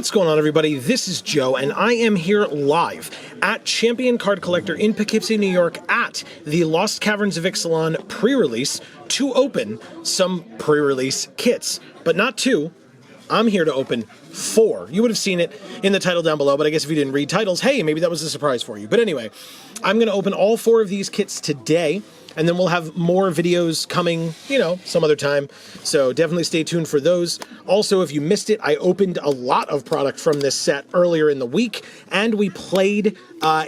What's going on, everybody? This is Joe, and I am here live at Champion Card Collector in Poughkeepsie, New York, at the Lost Caverns of Ixalan pre-release to open some pre-release kits. But not two. I'm here to open 4. You would have seen it in the title down below, but I guess if you didn't read titles, hey, maybe that was a surprise for you. But anyway, I'm going to open all 4 of these kits today, and then we'll have more videos coming, you know, some other time. So definitely stay tuned for those. Also, if you missed it, I opened a lot of product from this set earlier in the week, and we played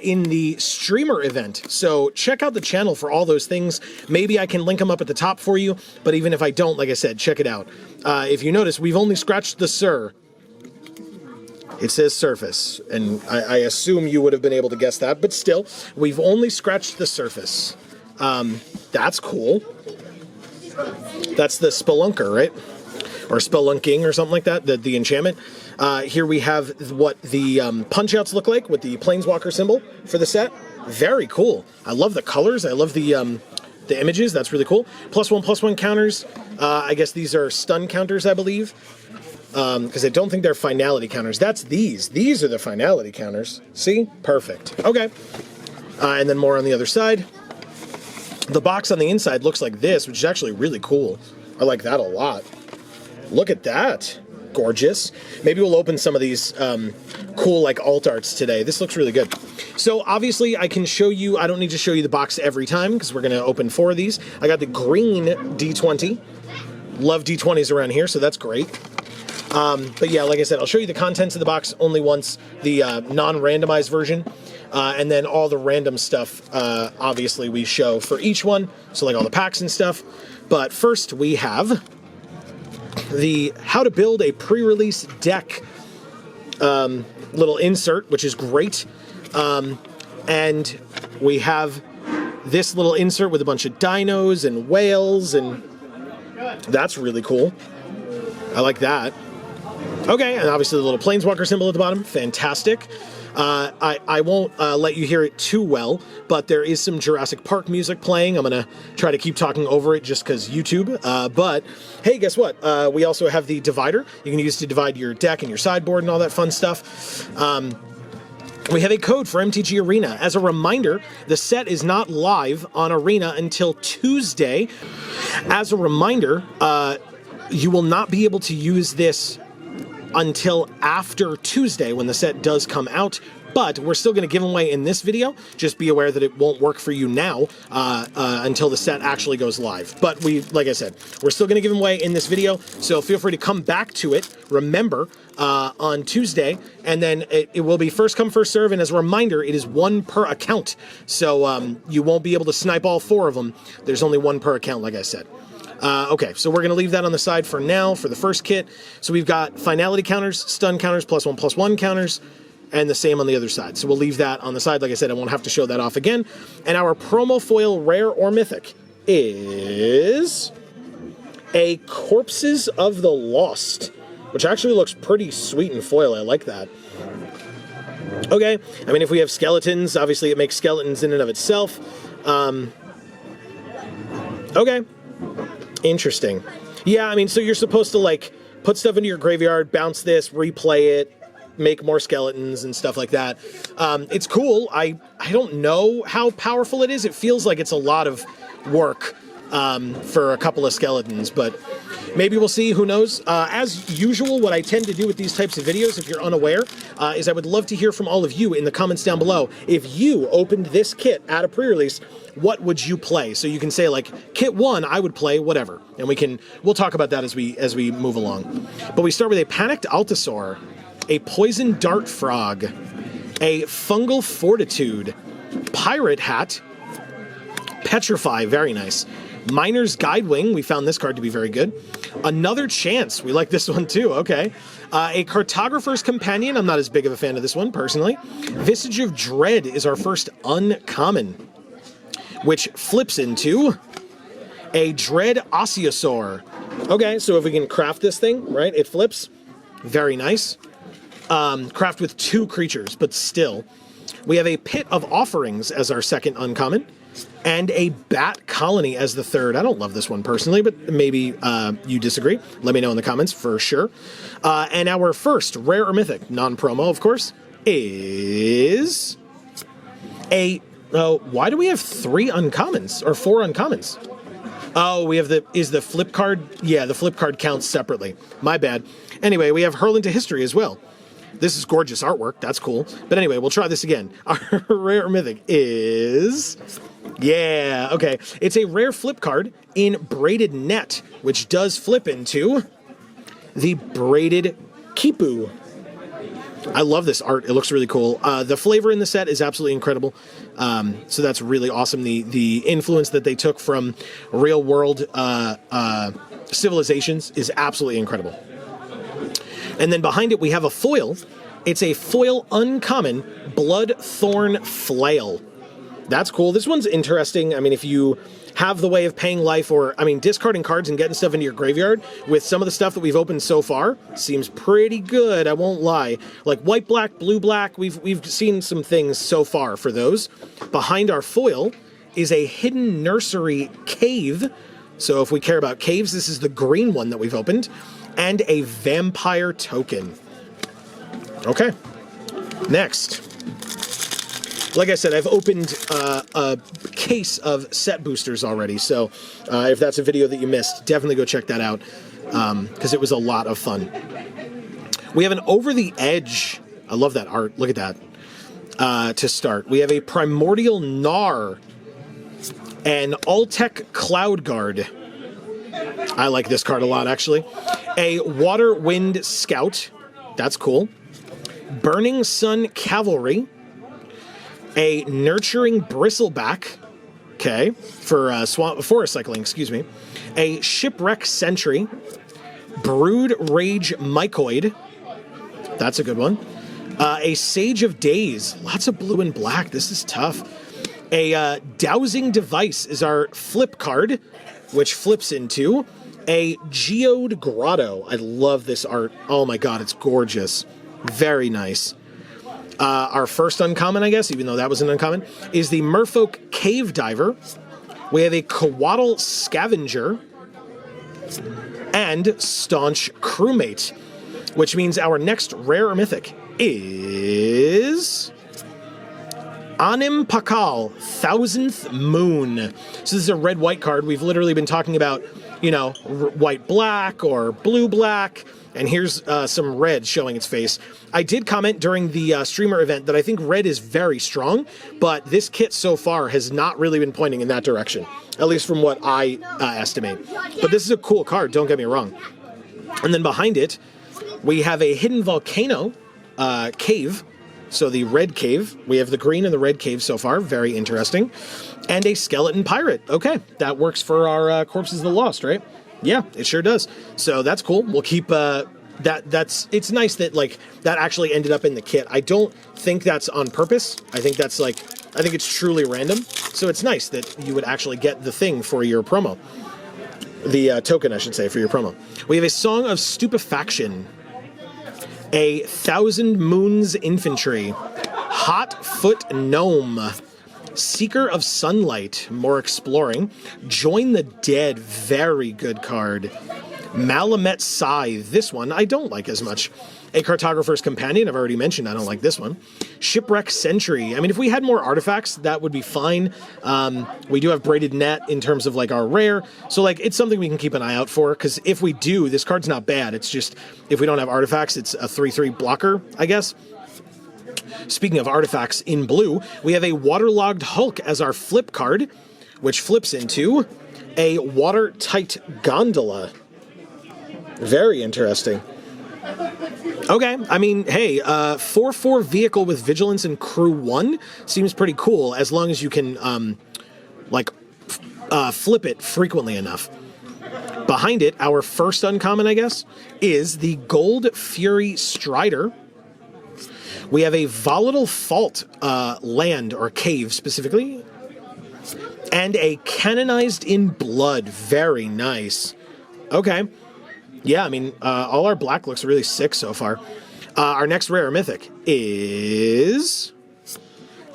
in the streamer event. So check out the channel for all those things. Maybe I can link them up at the top for you, but even if I don't, like I said, check it out. If you notice, we've only scratched the Sir. It says surface, and I assume you would have been able to guess that, but still, we've only scratched the surface. That's cool. That's the Spelunker, right? Or Spelunking or something like that, the enchantment. Here we have what the punch-outs look like with the Planeswalker symbol for the set. Very cool. I love the colors. I love the images. That's really cool. +1/+1 counters. I guess these are stun counters, I believe. Because I don't think they're finality counters. That's these. These are the finality counters. See? Perfect. Okay. And then more on the other side. The box on the inside looks like this, which is actually really cool. I like that a lot. Look at that. Gorgeous. Maybe we'll open some of these cool like alt arts today. This looks really good. So obviously I can show you, I don't need to show you the box every time because we're going to open 4 of these. I got the green D20. Love D20s around here, so that's great. But yeah, like I said, I'll show you the contents of the box only once, the non-randomized version, and then all the random stuff, obviously, we show for each one, so like all the packs and stuff. But first, we have the how to build a pre-release deck little insert, which is great. And we have this little insert with a bunch of dinos and whales, and that's really cool. I like that. Okay, and obviously the little Planeswalker symbol at the bottom. Fantastic. I won't let you hear it too well, but there is some Jurassic Park music playing. I'm going to try to keep talking over it just because YouTube. But, hey, guess what? We also have the divider. You can use to divide your deck and your sideboard and all that fun stuff. We have a code for MTG Arena. As a reminder, the set is not live on Arena until Tuesday. As a reminder, you will not be able to use this until after Tuesday when the set does come out, but we're still going to give them away in this video. Just be aware that it won't work for you now until the set actually goes live. But like I said, we're still going to give them away in this video, so feel free to come back to it, remember, on Tuesday, and then it will be first come, first serve, and as a reminder, it is 1 per account, so you won't be able to snipe all 4 of them. There's only 1 per account, like I said. Okay, so we're going to leave that on the side for now for the first kit. So we've got finality counters, stun counters, +1/+1 counters, and the same on the other side. So we'll leave that on the side. Like I said, I won't have to show that off again. And our promo foil rare or mythic is a Corpses of the Lost, which actually looks pretty sweet in foil. I like that. Okay, I mean, if we have skeletons, obviously it makes skeletons in and of itself. Okay. Interesting. Yeah, I mean, so you're supposed to, like, put stuff into your graveyard, bounce this, replay it, make more skeletons and stuff like that. It's cool. I don't know how powerful it is. It feels like it's a lot of work for a couple of skeletons, but maybe we'll see. Who knows? As usual, what I tend to do with these types of videos, if you're unaware, is I would love to hear from all of you in the comments down below. If you opened this kit at a pre-release, what would you play? So you can say, like, kit 1, I would play whatever, and we'll talk about that as we move along. But we start with a Panicked Altasaur, a Poison Dart Frog, a Fungal Fortitude, Pirate Hat, Petrify, very nice. Miner's Guidewing, we found this card to be very good. Another Chance, we like this one too, okay. A Cartographer's Companion, I'm not as big of a fan of this one, personally. Visage of Dread is our first uncommon, which flips into a Dread Osiosaur. Okay, so if we can craft this thing, right, it flips. Very nice. Craft with 2 creatures, but still. We have a Pit of Offerings as our second uncommon. and a Bat Colony as the third. I don't love this one personally, but maybe you disagree. Let me know in the comments for sure. And our first rare or mythic, non-promo, of course, is a... Oh, why do we have 3 uncommons or 4 uncommons? Oh, we have the flip card? Yeah, the flip card counts separately. My bad. Anyway, we have Hurl into History as well. This is gorgeous artwork. That's cool. But anyway, we'll try this again. Our rare or mythic is... Yeah, okay. It's a rare flip card in Braided Net, which does flip into the Braided Kipu. I love this art. It looks really cool. The flavor in the set is absolutely incredible. So that's really awesome. The influence that they took from real world civilizations is absolutely incredible. And then behind it, we have a foil. It's a foil uncommon Bloodthorn Flail. That's cool. This one's interesting. I mean, if you have the way of paying life or, I mean, discarding cards and getting stuff into your graveyard with some of the stuff that we've opened so far, seems pretty good, I won't lie. Like white, black, blue, black, we've seen some things so far for those. Behind our foil is a Hidden Nursery Cave. So if we care about caves, this is the green one that we've opened. And a Vampire Token. Okay. Next. Like I said, I've opened a case of set boosters already, so if that's a video that you missed, definitely go check that out, because it was a lot of fun. We have an Over the Edge. I love that art. Look at that. To start, we have a Primordial Gnar, an Alltech Cloud Guard. I like this card a lot, actually. A Water Wind Scout. That's cool. Burning Sun Cavalry. A Nurturing Bristleback, okay, for Forest Cycling, excuse me. A Shipwreck Sentry. Brood Rage Mycoid. That's a good one. A Sage of Days. Lots of blue and black. This is tough. A Dowsing Device is our flip card, which flips into a Geode Grotto. I love this art. Oh my god, it's gorgeous. Very nice. Our first uncommon, I guess, even though that was an uncommon, is the Merfolk Cave Diver. We have a Coatl Scavenger and Staunch Crewmate, which means our next rare or mythic is Anim Pakal, Thousandth Moon. So this is a red-white card. We've literally been talking about, you know, white-black or blue-black. And here's some red showing its face. I did comment during the streamer event that I think red is very strong, but this kit so far has not really been pointing in that direction, at least from what I estimate. But this is a cool card, don't get me wrong. And then behind it, we have a Hidden Volcano Cave. So the red cave. We have the green and the red cave so far. Very interesting. And a Skeleton Pirate. Okay, that works for our Corpses of the Lost, right? Yeah, it sure does. So that's cool. We'll keep it's nice that like that actually ended up in the kit. I don't think that's on purpose. I think it's truly random. So it's nice that you would actually get the thing for your promo. The token, I should say, for your promo. We have a Song of Stupefaction, a Thousand Moons Infantry, Hot Foot Gnome, Seeker of Sunlight, more exploring. Join the Dead, very good card. Malamet Scythe, this one I don't like as much. A Cartographer's Companion, I've already mentioned I don't like this one. Shipwreck Sentry, I mean if we had more artifacts that would be fine. We do have Braided Net in terms of like our rare, so like it's something we can keep an eye out for, because if we do, this card's not bad, it's just if we don't have artifacts, it's a 3/3 blocker, I guess. Speaking of artifacts in blue, we have a Waterlogged Hulk as our flip card, which flips into a Watertight Gondola. Very interesting. Okay, I mean, hey, 4/4 vehicle with Vigilance and Crew 1 seems pretty cool, as long as you can, flip it frequently enough. Behind it, our first uncommon, I guess, is the Gold Fury Strider. We have a Volatile Fault land, or cave specifically, and a Canonized in Blood. Very nice. Okay. Yeah, I mean, all our black looks really sick so far. Our next rare mythic is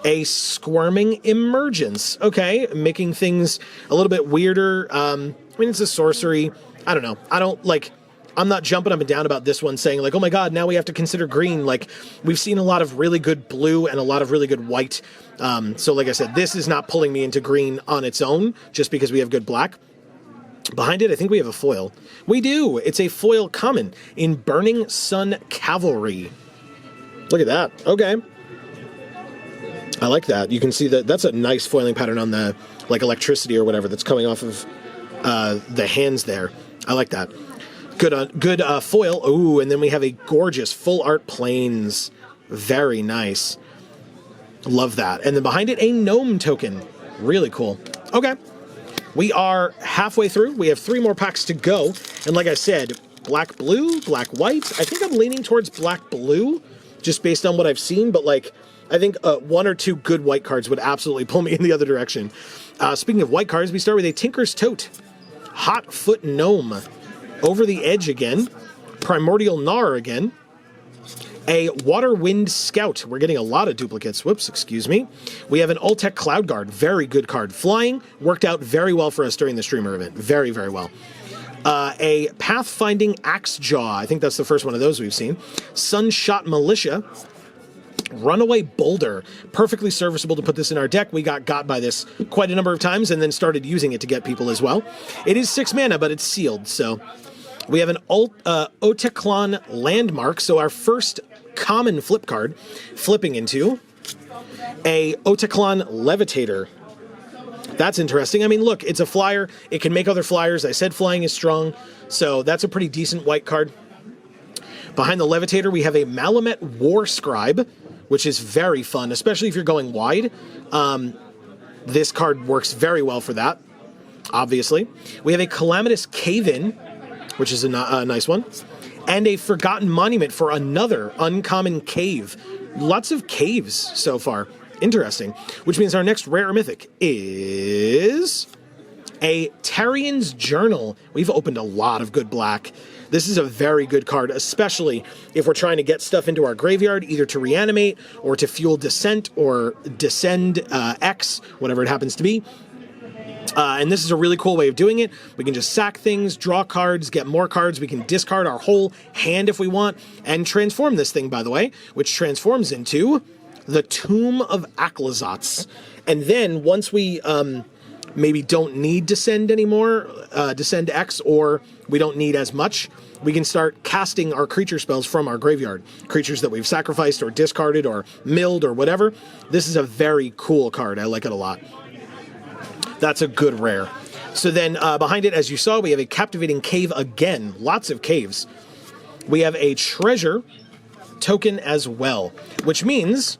A Squirming Emergence. Okay, making things a little bit weirder. I mean, it's a sorcery. I don't know. I'm not jumping up and down about this one saying like, oh my god, now we have to consider green. Like, we've seen a lot of really good blue and a lot of really good white. So like I said, this is not pulling me into green on its own just because we have good black. Behind it, I think we have a foil. We do. It's a foil common in Burning Sun Cavalry. Look at that. Okay. I like that. You can see that that's a nice foiling pattern on the like electricity or whatever that's coming off of the hands there. I like that. Good foil. Ooh, and then we have a gorgeous full art plains. Very nice. Love that. And then behind it, a gnome token. Really cool. Okay. We are halfway through. We have 3 more packs to go. And like I said, black blue, black white. I think I'm leaning towards black blue just based on what I've seen. But like, I think 1 or 2 good white cards would absolutely pull me in the other direction. Speaking of white cards, we start with a Tinker's Tote. Hot Foot Gnome. Over the Edge again. Primordial Gnar again. A Water Wind Scout. We're getting a lot of duplicates. Whoops, excuse me. We have an Ultec Cloud Guard. Very good card. Flying worked out very well for us during the streamer event. Very, very well. A Pathfinding Axejaw. I think that's the first one of those we've seen. Sunshot Militia. Runaway Boulder. Perfectly serviceable to put this in our deck. We got by this quite a number of times and then started using it to get people as well. It is 6 mana, but it's sealed, so... We have an Oteclon Landmark, so our first common flip card, flipping into a Oteclon Levitator. That's interesting. I mean, look, it's a flyer. It can make other flyers. I said flying is strong, so that's a pretty decent white card. Behind the Levitator, we have a Malamet War Scribe, which is very fun, especially if you're going wide. This card works very well for that, obviously. We have a Calamitous Cave-In, which is a nice one, and a Forgotten Monument for another uncommon cave. Lots of caves so far. Interesting. Which means our next rare mythic is a Tarian's Journal. We've opened a lot of good black. This is a very good card, especially if we're trying to get stuff into our graveyard, either to reanimate or to fuel Descent or Descend X, whatever it happens to be. And this is a really cool way of doing it. We can just sack things, draw cards, get more cards. We can discard our whole hand if we want, and transform this thing, by the way, which transforms into the Tomb of Aclazotz. And then once we maybe don't need Descend anymore, Descend X, or we don't need as much, we can start casting our creature spells from our graveyard. Creatures that we've sacrificed or discarded or milled or whatever. This is a very cool card. I like it a lot. That's a good rare. So then behind it, as you saw, we have a Captivating Cave again. Lots of caves. We have a Treasure token as well, which means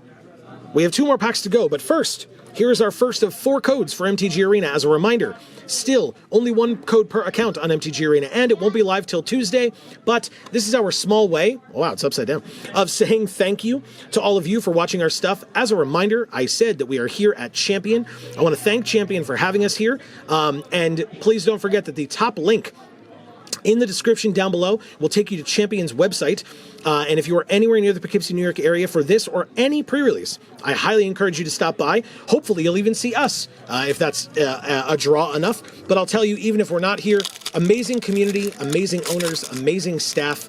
we have 2 more packs to go. But first, here is our first of 4 codes for MTG Arena. As a reminder, still only 1 code per account on MTG Arena, and it won't be live till Tuesday, but this is our small way, wow, it's upside down, of saying thank you to all of you for watching our stuff. As a reminder, I said that we are here at Champion. I want to thank Champion for having us here, and please don't forget that the top link in the description down below will take you to Champion's website. And if you are anywhere near the Poughkeepsie, New York area for this or any pre-release, I highly encourage you to stop by. Hopefully you'll even see us if that's a draw enough. But I'll tell you, even if we're not here, amazing community, amazing owners, amazing staff.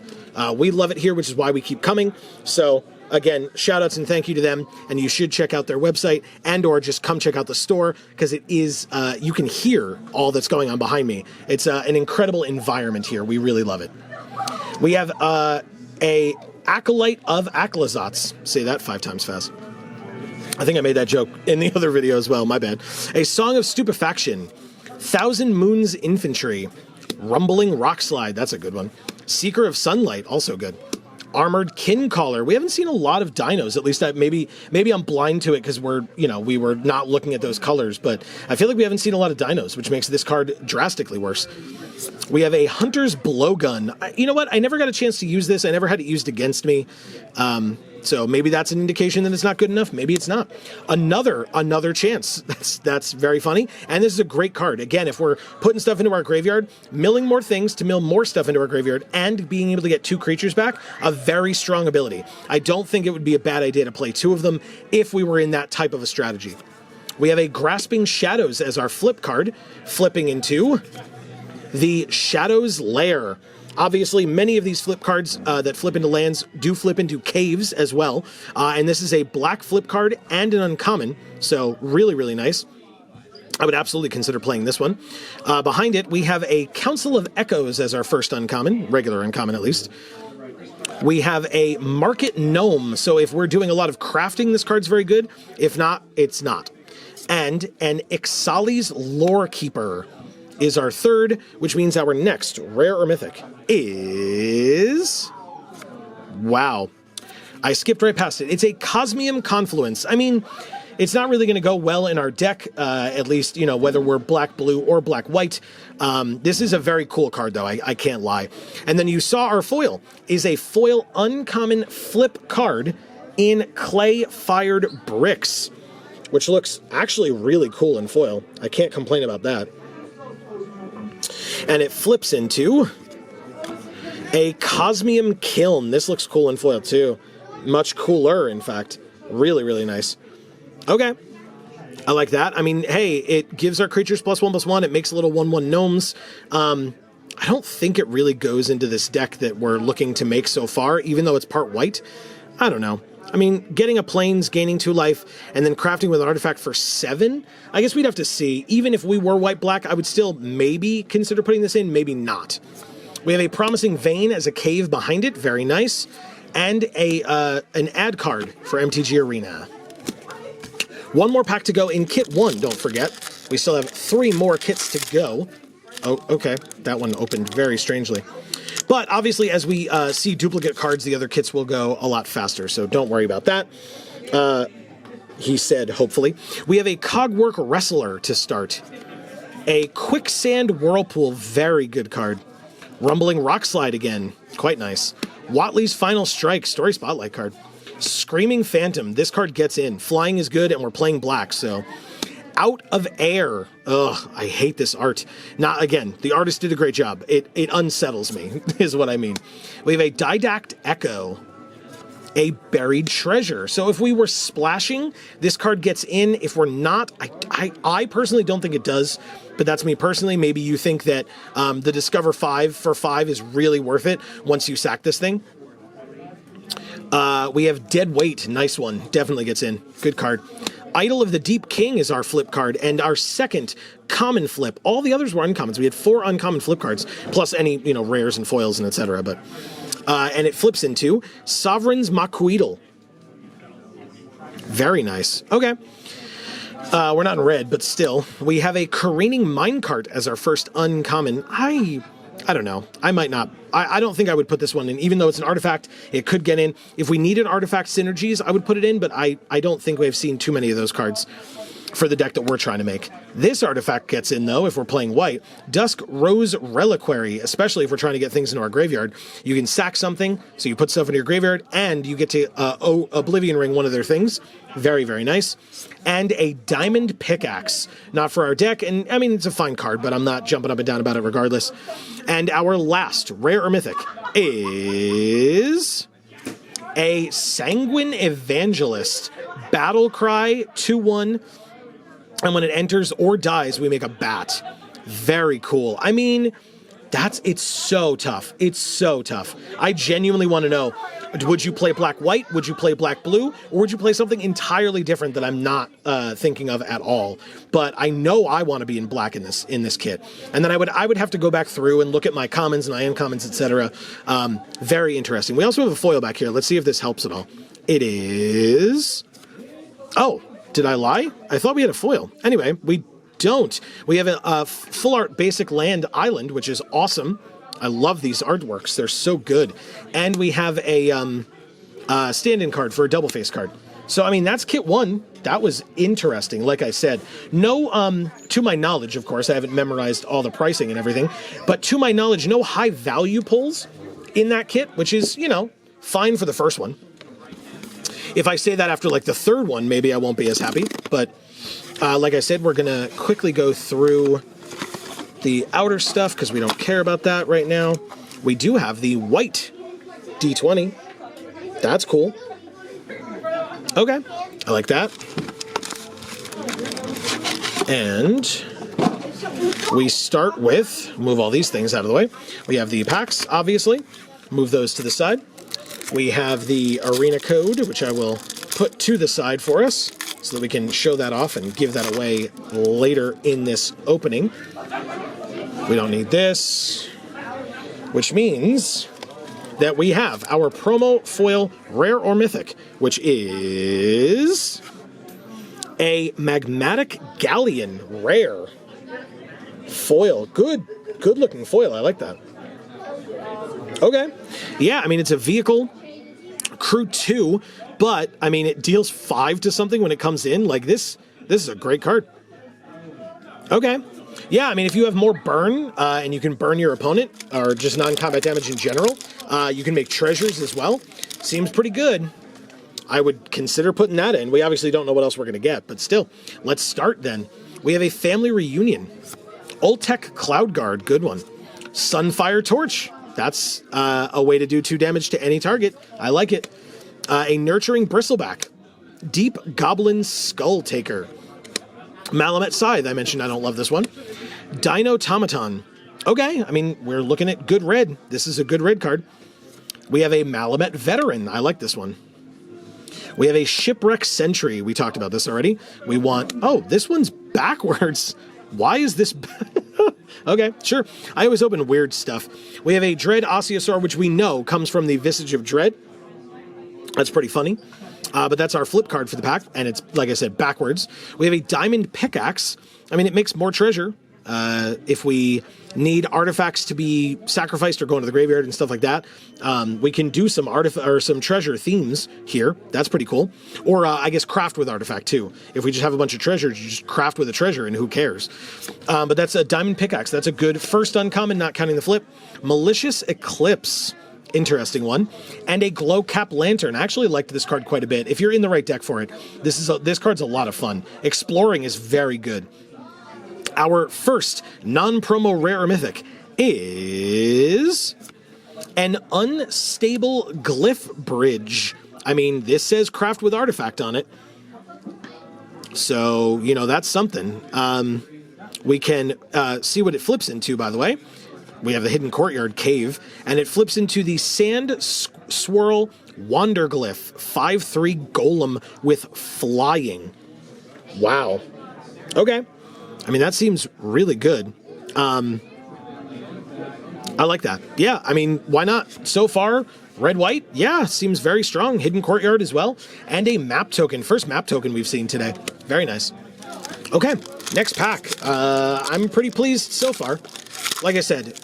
We love it here, which is why we keep coming. So again, shout outs and thank you to them. And you should check out their website and or just come check out the store, because it is, you can hear all that's going on behind me. It's an incredible environment here. We really love it. We have a Acolyte of Aclazotz. Say that 5 times fast. I think I made that joke in the other video as well. My bad. A Song of Stupefaction. Thousand Moons Infantry. Rumbling Rockslide. That's a good one. Seeker of Sunlight. Also good. Armored Kincaller. We haven't seen a lot of dinos. At least maybe I'm blind to it because we were not looking at those colors. But I feel like we haven't seen a lot of dinos, which makes this card drastically worse. We have a Hunter's Blowgun. You know what? I never got a chance to use this. I never had it used against me. So maybe that's an indication that it's not good enough. Maybe it's not. Another chance. That's very funny. And this is a great card. Again, if we're putting stuff into our graveyard, milling more things to mill more stuff into our graveyard, and being able to get 2 creatures back, a very strong ability. I don't think it would be a bad idea to play 2 of them if we were in that type of a strategy. We have a Grasping Shadows as our flip card, flipping into the Shadow's Lair. Obviously, many of these flip cards that flip into lands do flip into caves as well. And this is a black flip card and an uncommon, so really, really nice. I would absolutely consider playing this one. Behind it, we have a Council of Echoes as our first uncommon, regular uncommon at least. We have a Market Gnome, so if we're doing a lot of crafting, this card's very good. If not, it's not. And an Ixalan's Lore Keeper is our third, which means our next rare or mythic is... Wow. I skipped right past it. It's a Cosmium Confluence. I mean, it's not really going to go well in our deck, at least, you know, whether we're black-blue or black-white. This is a very cool card, though, I can't lie. And then you saw our foil is a foil uncommon flip card in Clay-Fired Bricks, which looks actually really cool in foil. I can't complain about that. And it flips into a Cosmium Kiln. This looks cool in foil, too. Much cooler, in fact. Really, really nice. Okay. I like that. I mean, hey, it gives our creatures +1/+1. It makes little 1/1 gnomes. I don't think it really goes into this deck that we're looking to make so far, even though it's part white. I don't know. I mean, getting a plains, gaining 2 life, and then crafting with an artifact for 7, I guess we'd have to see. Even if we were white-black, I would still maybe consider putting this in, maybe not. We have a Promising Vein as a cave behind it, very nice, and an ad card for MTG Arena. One more pack to go in Kit 1, don't forget. We still have 3 more kits to go. Oh, okay, that one opened very strangely. But obviously, as we see duplicate cards, the other kits will go a lot faster, so don't worry about that. He said, hopefully. We have a Cogwork Wrestler to start. A Quicksand Whirlpool, very good card. Rumbling Rockslide again, quite nice. Watley's Final Strike, Story Spotlight card. Screaming Phantom, this card gets in. Flying is good, and we're playing black, so... Out of Air. Ugh, I hate this art. Not again, the artist did a great job. It unsettles me, is what I mean. We have a Didact Echo, a Buried Treasure. So if we were splashing, this card gets in. If we're not, I personally don't think it does, but that's me personally. Maybe you think that the Discover 5 for 5 is really worth it once you sack this thing. We have Dead Weight, nice one, definitely gets in. Good card. Idol of the Deep King is our flip card, and our second common flip. All the others were uncommons. We had 4 uncommon flip cards, plus any, you know, rares and foils and etc. But and it flips into Sovereign's Makuidal. Very nice. Okay. We're not in red, but still. We have a Careening Minecart as our first uncommon. I don't know. I might not. I don't think I would put this one in. Even though it's an artifact, it could get in. If we needed artifact synergies, I would put it in, but I don't think we've seen too many of those cards for the deck that we're trying to make. This artifact gets in, though, if we're playing white. Dusk Rose Reliquary, especially if we're trying to get things into our graveyard. You can sack something, so you put stuff into your graveyard, and you get to Oblivion Ring one of their things. Very, very nice. And a Diamond Pickaxe. Not for our deck, and I mean, it's a fine card, but I'm not jumping up and down about it regardless. And our last rare or mythic is a Sanguine Evangelist. Battle Cry, 2/1. And when it enters or dies, we make a bat. Very cool. I mean, it's so tough. It's so tough. I genuinely want to know, would you play black-white? Would you play black-blue? Or would you play something entirely different that I'm not thinking of at all? But I know I want to be in black in this kit. And then I would have to go back through and look at my commons and my uncommons, etc. Very interesting. We also have a foil back here. Let's see if this helps at all. It is... Oh, did I lie? I thought we had a foil. Anyway, we don't. We have a full art basic land island, which is awesome. I love these artworks. They're so good. And we have a stand-in card for a double face card. So, I mean, that's kit 1. That was interesting, like I said. No, to my knowledge, of course, I haven't memorized all the pricing and everything, but to my knowledge, no high value pulls in that kit, which is, you know, fine for the first one. If I say that after like the third one, maybe I won't be as happy. But like I said, we're going to quickly go through the outer stuff because we don't care about that right now. We do have the white D20. That's cool. Okay, I like that. And we start with, move all these things out of the way. We have the packs, obviously. Move those to the side. We have the arena code, which I will put to the side for us so that we can show that off and give that away later in this opening. We don't need this, which means that we have our promo foil rare or mythic, which is a magmatic galleon rare foil. Good looking foil. I like that. Okay. Yeah, I mean, it's a vehicle, crew 2, but I mean, it deals 5 to something when it comes in. Like this is a great card. Okay. Yeah, I mean, if you have more burn, and you can burn your opponent, or just non-combat damage in general, you can make treasures as well. Seems pretty good. I would consider putting that in. We obviously don't know what else we're going to get, but still. Let's start then. We have a family reunion. Ultec Cloud Guard, good one. Sunfire Torch. That's a way to do 2 damage to any target. I like it. A Nurturing Bristleback. Deep Goblin Skull Taker. Malamet Scythe, I mentioned I don't love this one. Dino Tomaton. Okay, I mean, we're looking at good red. This is a good red card. We have a Malamet Veteran. I like this one. We have a Shipwreck Sentry. We talked about this already. We want... Oh, this one's backwards. Why is this... Okay, sure. I always open weird stuff. We have a Dread Osteosaur, which we know comes from the Visage of Dread. That's pretty funny. But that's our flip card for the pack, and it's, like I said, backwards. We have a Diamond Pickaxe. I mean, it makes more treasure. If we need artifacts to be sacrificed or go into the graveyard and stuff like that, we can do some some treasure themes here. That's pretty cool. Or I guess craft with artifact too. If we just have a bunch of treasures, you just craft with a treasure, and who cares? But that's a Diamond Pickaxe. That's a good first uncommon, not counting the flip. Malicious Eclipse. Interesting one. And a Glow Cap Lantern. I actually liked this card quite a bit. If you're in the right deck for it, this card's a lot of fun. Exploring is very good. Our first non-promo rare or mythic is an Unstable Glyph Bridge. I mean, this says craft with artifact on it. So, you know, that's something. We can see what it flips into, by the way. We have the Hidden Courtyard Cave, and it flips into the Sand Swirl Wanderglyph, 5/3 Golem with flying. Wow. Okay. I mean, that seems really good. I like that. Yeah, I mean, why not? So far, red-white, yeah, seems very strong. Hidden Courtyard as well, and a map token. First map token we've seen today. Very nice. Okay, next pack. I'm pretty pleased so far. Like I said,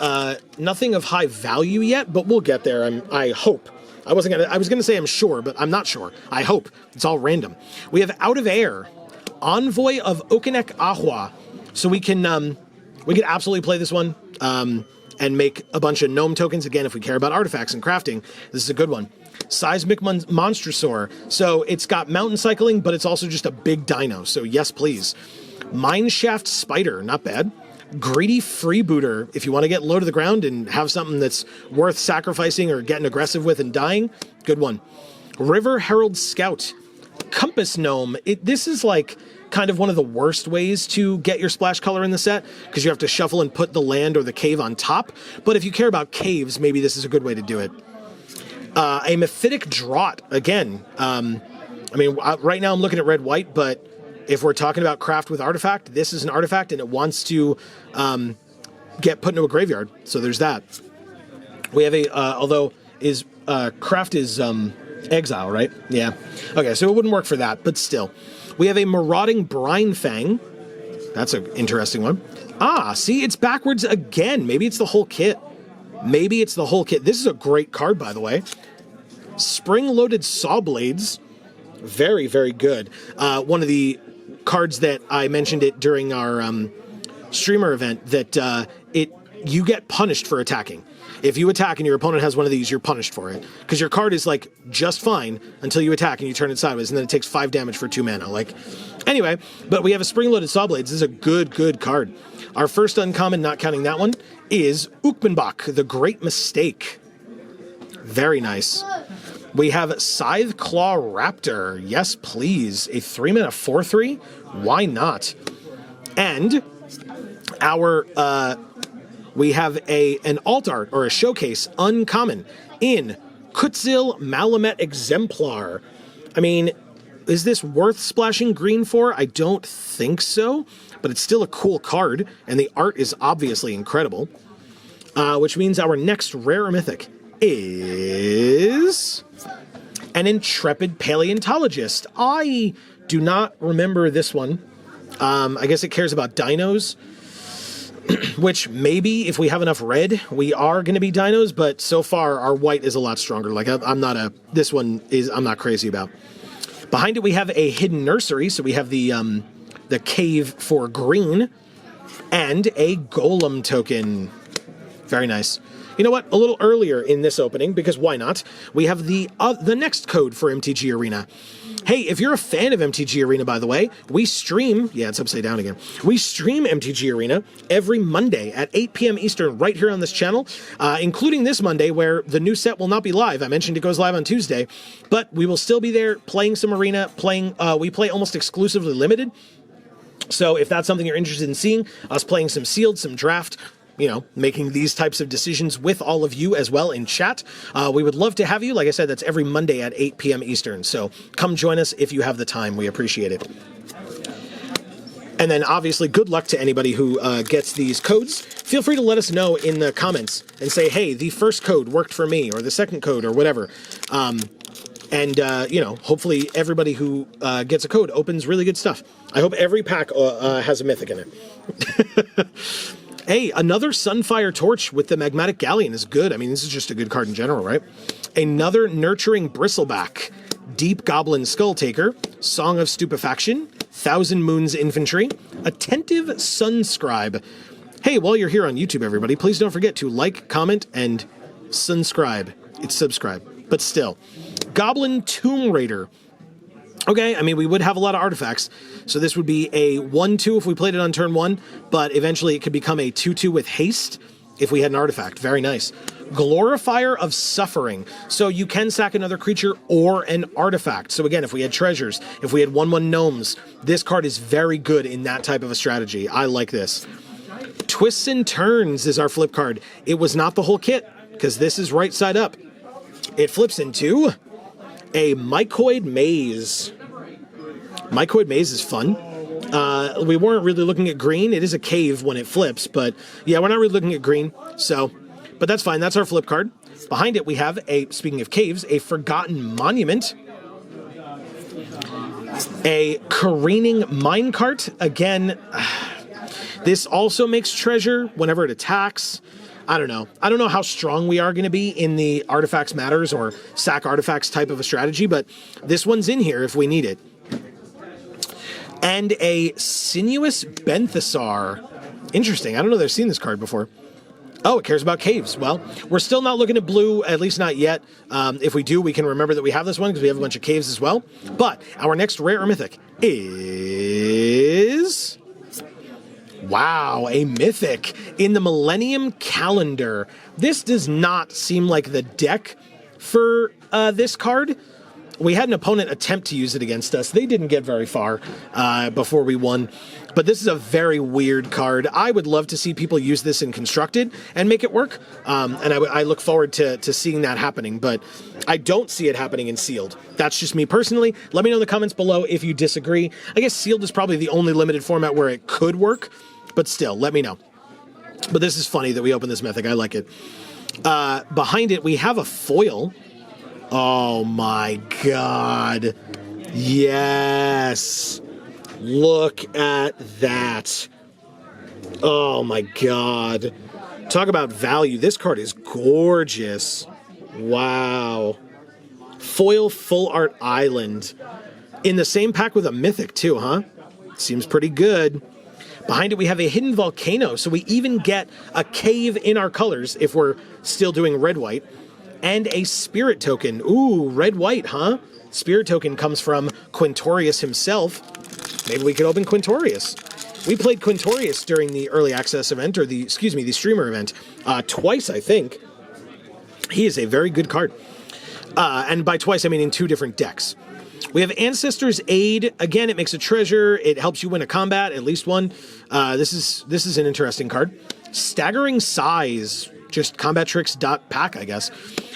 nothing of high value yet, but we'll get there. I hope. I was gonna say I'm sure, but I'm not sure. I hope. It's all random. We have Out of Air, Envoy of Okinek Ahua. So we can absolutely play this one and make a bunch of gnome tokens. Again, if we care about artifacts and crafting, this is a good one. Seismic Monstrosaur. So it's got mountain cycling, but it's also just a big dino. So yes, please. Mineshaft Spider, not bad. Greedy Freebooter, if you want to get low to the ground and have something that's worth sacrificing or getting aggressive with and dying, good one. River Herald Scout. Compass Gnome. This is like kind of one of the worst ways to get your splash color in the set, because you have to shuffle and put the land or the cave on top. But if you care about caves, maybe this is a good way to do it. A Mephitic Draught, again. I mean, right now I'm looking at red-white, but if we're talking about craft with artifact, this is an artifact and it wants to get put into a graveyard. So there's that. We have a, although craft is exile, right? Yeah. Okay, so it wouldn't work for that, but still. We have a Marauding Brine Fang. That's an interesting one. Ah, see, it's backwards again. Maybe it's the whole kit. Maybe it's the whole kit. This is a great card, by the way. Spring-Loaded Saw Blades. Very, very good. One of the cards that I mentioned it during our streamer event, that it you get punished for attacking. If you attack and your opponent has one of these, you're punished for it. Because your card is, like, just fine until you attack and you turn it sideways, and then it takes 5 damage for 2 mana. Like, anyway, but we have a Spring-Loaded Sawblades. This is a good card. Our first uncommon, not counting that one, is Ukmenbach, the Great Mistake. Very nice. We have Scythe Claw Raptor. Yes, please. A 3-mana 4/3? Why not? And our... we have an alt art, or a showcase, uncommon, in Kutzil Malamet Exemplar. I mean, is this worth splashing green for? I don't think so, but it's still a cool card, and the art is obviously incredible. Which means our next rare mythic is an Intrepid Paleontologist. I do not remember this one. I guess it cares about dinos. Which maybe if we have enough red, we are going to be dinos, but so far our white is a lot stronger. Like I'm not crazy about. Behind it we have a hidden nursery, so we have the cave for green, and a golem token. Very nice. You know what? A little earlier in this opening, because why not? We have the next code for MTG Arena. Hey, if you're a fan of MTG Arena, by the way, we stream... Yeah, it's upside down again. We stream MTG Arena every Monday at 8 p.m. Eastern right here on this channel, including this Monday where the new set will not be live. I mentioned it goes live on Tuesday, but we will still be there playing some Arena, we play almost exclusively Limited. So if that's something you're interested in seeing, us playing some Sealed, some Draft... you know, making these types of decisions with all of you as well in chat. We would love to have you. Like I said, that's every Monday at 8 p.m. Eastern. So come join us if you have the time. We appreciate it. And then obviously good luck to anybody who gets these codes. Feel free to let us know in the comments and say, hey, the first code worked for me, or the second code, or whatever. You know, hopefully everybody who gets a code opens really good stuff. I hope every pack has a mythic in it. Hey, another Sunfire Torch with the Magmatic Galleon is good. I mean, this is just a good card in general, right? Another Nurturing Bristleback, Deep Goblin Skulltaker, Song of Stupefaction, Thousand Moons Infantry, Attentive Sunscribe. Hey, while you're here on YouTube, everybody, please don't forget to like, comment, and sunscribe. It's subscribe, but still. Goblin Tomb Raider. Okay, I mean, we would have a lot of artifacts, so this would be a 1/2 if we played it on turn 1, but eventually it could become a 2/2 with haste if we had an artifact. Very nice. Glorifier of Suffering. So you can sack another creature or an artifact. So again, if we had treasures, if we had 1/1 gnomes, this card is very good in that type of a strategy. I like this. Twists and Turns is our flip card. It was not the whole kit, because this is right side up. It flips into a Mycoid Maze. Mycoid Maze is fun. We weren't really looking at green. It is a cave when it flips, but yeah, we're not really looking at green. So, but that's fine. That's our flip card. Behind it, we have speaking of caves, a Forgotten Monument. A Careening Minecart. Again, this also makes treasure whenever it attacks. I don't know. I don't know how strong we are going to be in the Artifacts Matters or sack artifacts type of a strategy, but this one's in here if we need it. And a Sinuous Benthasar. Interesting. I don't know that I've seen this card before. Oh, it cares about caves. Well, we're still not looking at blue, at least not yet. If we do, we can remember that we have this one because we have a bunch of caves as well. But our next rare or mythic is... wow, a mythic in the Millennium Calendar. This does not seem like the deck for this card. We had an opponent attempt to use it against us. They didn't get very far before we won. But this is a very weird card. I would love to see people use this in Constructed and make it work. And I look forward to seeing that happening. But I don't see it happening in Sealed. That's just me personally. Let me know in the comments below if you disagree. I guess Sealed is probably the only limited format where it could work. But still, let me know. But this is funny that we opened this mythic. I like it. Behind it, we have a foil. Oh my god. Yes. Look at that. Oh my god. Talk about value. This card is gorgeous. Wow. Foil Full Art Island. In the same pack with a mythic too, huh? Seems pretty good. Behind it, we have a hidden volcano, so we even get a cave in our colors if we're still doing red-white, and a spirit token. Ooh, red-white, huh? Spirit token comes from Quintorius himself. Maybe we could open Quintorius. We played Quintorius during the early access event, or the streamer event, twice, I think. He is a very good card. And by twice, I mean in 2 different decks. We have Ancestor's Aid. Again, it makes a treasure. It helps you win a combat, at least one. This is an interesting card. Staggering Size, just combat tricks pack, I guess.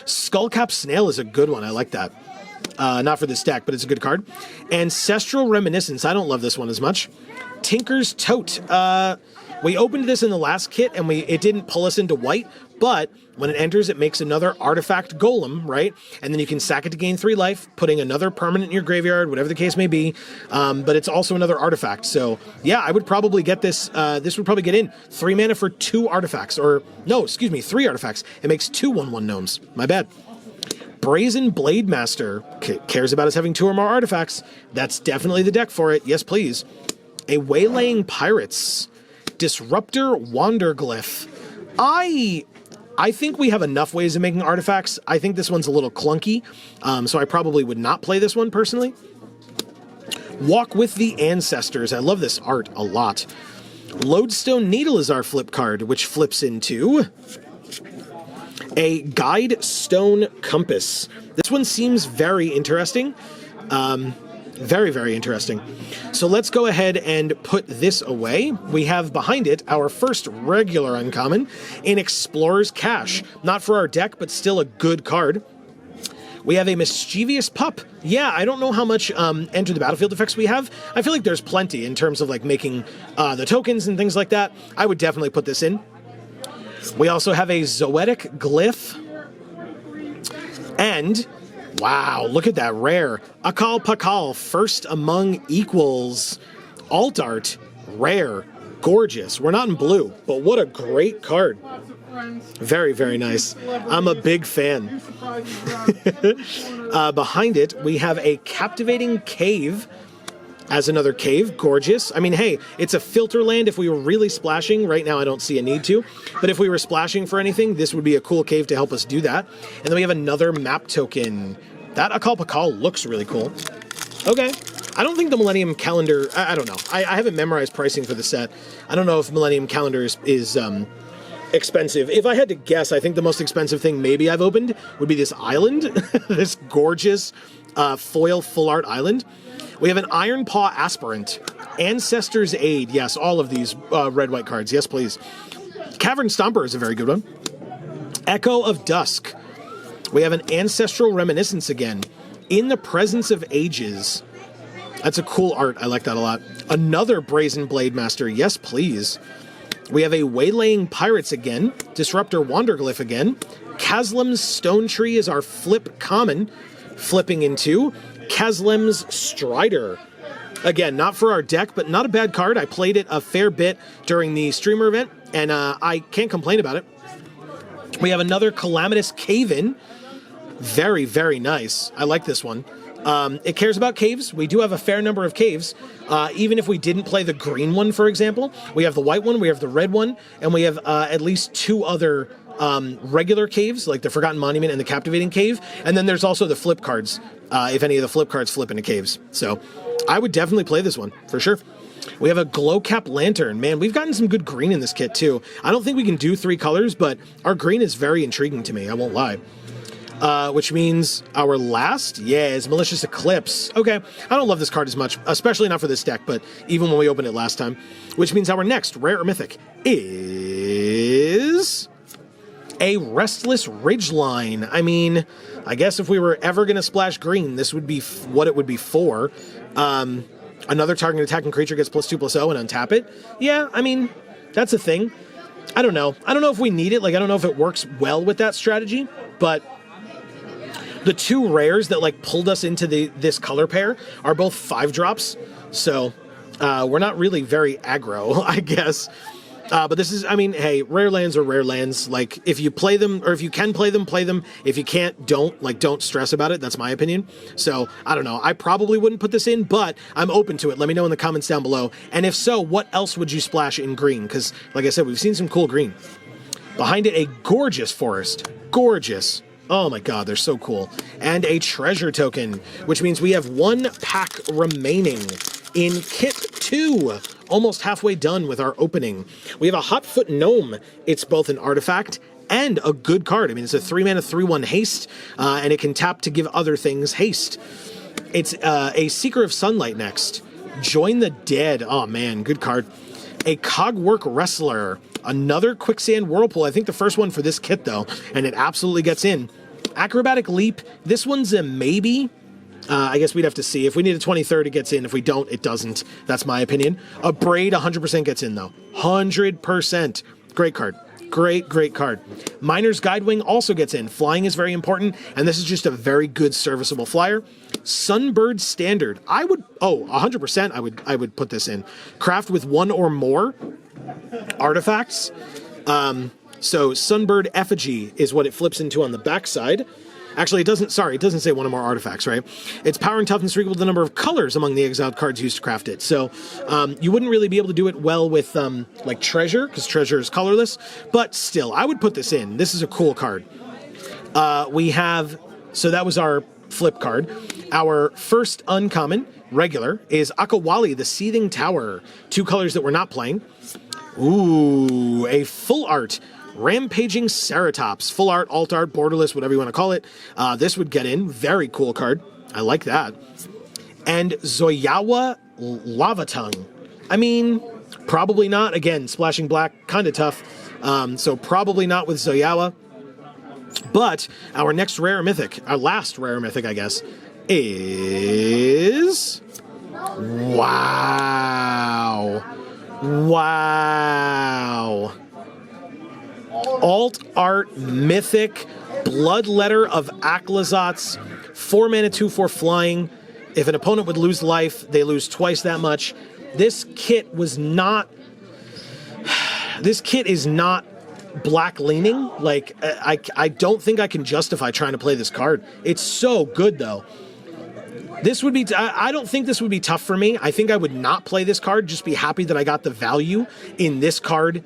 Skullcap Snail is a good one. I like that. Not for this deck, but it's a good card. Ancestral Reminiscence. I don't love this one as much. Tinker's Tote. We opened this in the last kit, and it didn't pull us into white, but when it enters, it makes another artifact golem, right? And then you can sack it to gain 3 life, putting another permanent in your graveyard, whatever the case may be. But it's also another artifact. So, yeah, I would probably get this. This would probably get in 3 mana for 2 artifacts. Or, no, excuse me, 3 artifacts. It makes 2 1/1 gnomes. My bad. Brazen Blade Master cares about us having 2 or more artifacts. That's definitely the deck for it. Yes, please. A Waylaying Pirates. Disruptor Wanderglyph. I think we have enough ways of making artifacts. I think this one's a little clunky, so I probably would not play this one personally. Walk with the Ancestors. I love this art a lot. Lodestone Needle is our flip card, which flips into a Guide Stone Compass. This one seems very interesting. Very, very interesting. So let's go ahead and put this away. We have behind it our first regular uncommon in Explorer's Cache. Not for our deck, but still a good card. We have a Mischievous Pup. Yeah, I don't know how much Enter the Battlefield effects we have. I feel like there's plenty in terms of like making the tokens and things like that. I would definitely put this in. We also have a Zoetic Glyph. And wow, look at that rare. Akal Pakal, First Among Equals. Alt art, rare, gorgeous. We're not in blue, but what a great card. Very, very nice. I'm a big fan. Behind it, we have a Captivating Cave as another cave. Gorgeous. I mean, hey, it's a filter land if we were really splashing. Right now, I don't see a need to. But if we were splashing for anything, this would be a cool cave to help us do that. And then we have another map token. That Akal Pakal looks really cool. Okay. I don't think the Millennium Calendar... I don't know. I haven't memorized pricing for the set. I don't know if Millennium Calendar is expensive. If I had to guess, I think the most expensive thing maybe I've opened would be this island. This gorgeous foil full art island. We have an Iron Paw Aspirant. Ancestor's Aid. Yes, all of these red-white cards. Yes, please. Cavern Stomper is a very good one. Echo of Dusk. We have an Ancestral Reminiscence again. In the Presence of Ages. That's a cool art. I like that a lot. Another Brazen Blade Master. Yes, please. We have a Waylaying Pirates again. Disruptor Wanderglyph again. Kaslem's Stone Tree is our flip common. Flipping into Kaslem's Strider. Again, not for our deck, but not a bad card. I played it a fair bit during the streamer event, and I can't complain about it. We have another Calamitous Cave-In. Very, very nice. I like this one. It cares about caves. We do have a fair number of caves. Even if we didn't play the green one, for example, we have the white one, we have the red one, and we have at least 2 other regular caves, like the Forgotten Monument and the Captivating Cave. And then there's also the flip cards, if any of the flip cards flip into caves. So I would definitely play this one, for sure. We have a Glowcap Lantern. Man, we've gotten some good green in this kit, too. I don't think we can do 3 colors, but our green is very intriguing to me, I won't lie. Which means our last, is Malicious Eclipse. Okay, I don't love this card as much, especially not for this deck, but even when we opened it last time. Which means our next rare or mythic is a Restless Ridgeline. I mean, I guess if we were ever going to splash green, this would be what it would be for. Another target attacking creature gets +2/+0 and untap it. Yeah, I mean, that's a thing. I don't know. I don't know if we need it. Like, I don't know if it works well with that strategy, but the 2 rares that like pulled us into this color pair are both 5 drops, so we're not really very aggro, I guess. But this is, I mean, hey, rare lands are rare lands. Like, if you play them, or if you can play them, play them. If you can't, don't. Like, don't stress about it. That's my opinion. So, I don't know. I probably wouldn't put this in, but I'm open to it. Let me know in the comments down below. And if so, what else would you splash in green? Because, like I said, we've seen some cool green. Behind it, a gorgeous forest. Gorgeous. Oh my god, they're so cool. And a treasure token, which means we have one pack remaining in Kit 2. Almost halfway done with our opening. We have a Hotfoot Gnome. It's both an artifact and a good card. I mean, it's a 3-mana 3/1 haste, and it can tap to give other things haste. It's a Seeker of Sunlight next. Join the Dead. Oh man, good card. A Cogwork Wrestler. Another Quicksand Whirlpool. I think the first one for this kit, though, and it absolutely gets in. Acrobatic Leap. This one's a maybe. I guess we'd have to see. If we need a 23rd, it gets in. If we don't, it doesn't. That's my opinion. A Braid 100% gets in, though. 100%. Great card. Great card. Miner's Guidewing also gets in. Flying is very important, and this is just a very good serviceable flyer. Sunbird Standard. I would, 100% I would put this in. Craft with one or more artifacts. So Sunbird Effigy is what it flips into on the backside. Actually, it doesn't say one or more artifacts, right? Its power and toughness are equal to the number of colors among the exiled cards used to craft it. So you wouldn't really be able to do it well with like Treasure, because Treasure is colorless, but still, I would put this in. This is a cool card. So that was our flip card. Our first uncommon, regular, is Akawali, the Seething Tower. 2 colors that we're not playing. Ooh, a full art. Rampaging Ceratops. Full art, alt art, borderless, whatever you want to call it. This would get in. Very cool card. I like that. And Zoyawa Lava Tongue. I mean, probably not. Again, splashing black, kind of tough. So probably not with Zoyawa. But our next rare mythic, our last rare mythic, I guess, is... Wow. Wow. Alt Art Mythic Bloodletter of Aklazot's 4-mana 2/4 flying. If an opponent would lose life, they lose twice that much. This kit was not... This kit is not black leaning. Like, I don't think I can justify trying to play this card. It's so good, though. This would be... I don't think this would be tough for me. I think I would not play this card, just be happy that I got the value in this card,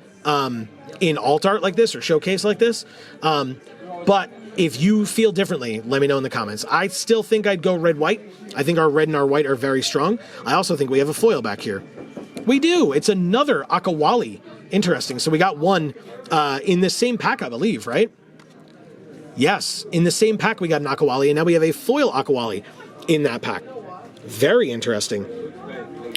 in alt art like this or showcase like this. But if you feel differently, let me know in the comments. I still think I'd go red-white. I think our red and our white are very strong. I also think we have a foil back here. We do. It's another Akawali. Interesting. So we got one in the same pack, I believe, right? Yes. In the same pack, we got an Akawali, and now we have a foil Akawali in that pack. Very interesting.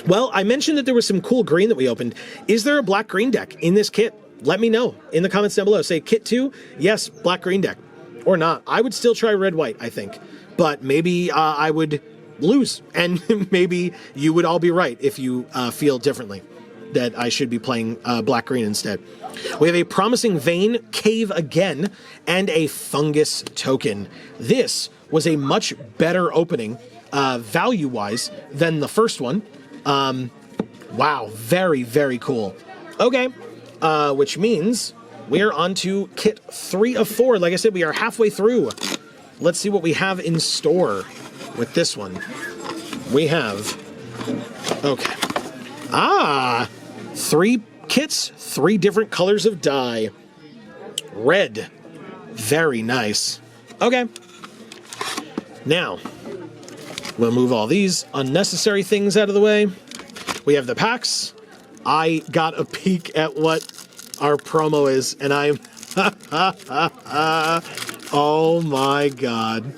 Well, I mentioned that there was some cool green that we opened. Is there a black-green deck in this kit? Let me know in the comments down below. Say Kit 2, yes, black-green deck. Or not. I would still try red-white, I think. But maybe I would lose. And maybe you would all be right if you feel differently, that I should be playing black-green instead. We have a Promising Vein, Cave Again, and a Fungus Token. This was a much better opening, value-wise, than the first one. Wow, very, very cool. Okay, which means we're on to Kit 3 of 4. Like I said, we are halfway through. Let's see what we have in store with this one. We have... Okay. 3 kits, 3 different colors of dye. Red. Very nice. Okay. Now, we'll move all these unnecessary things out of the way. We have the packs. I got a peek at what our promo is, and I'm... Oh my god.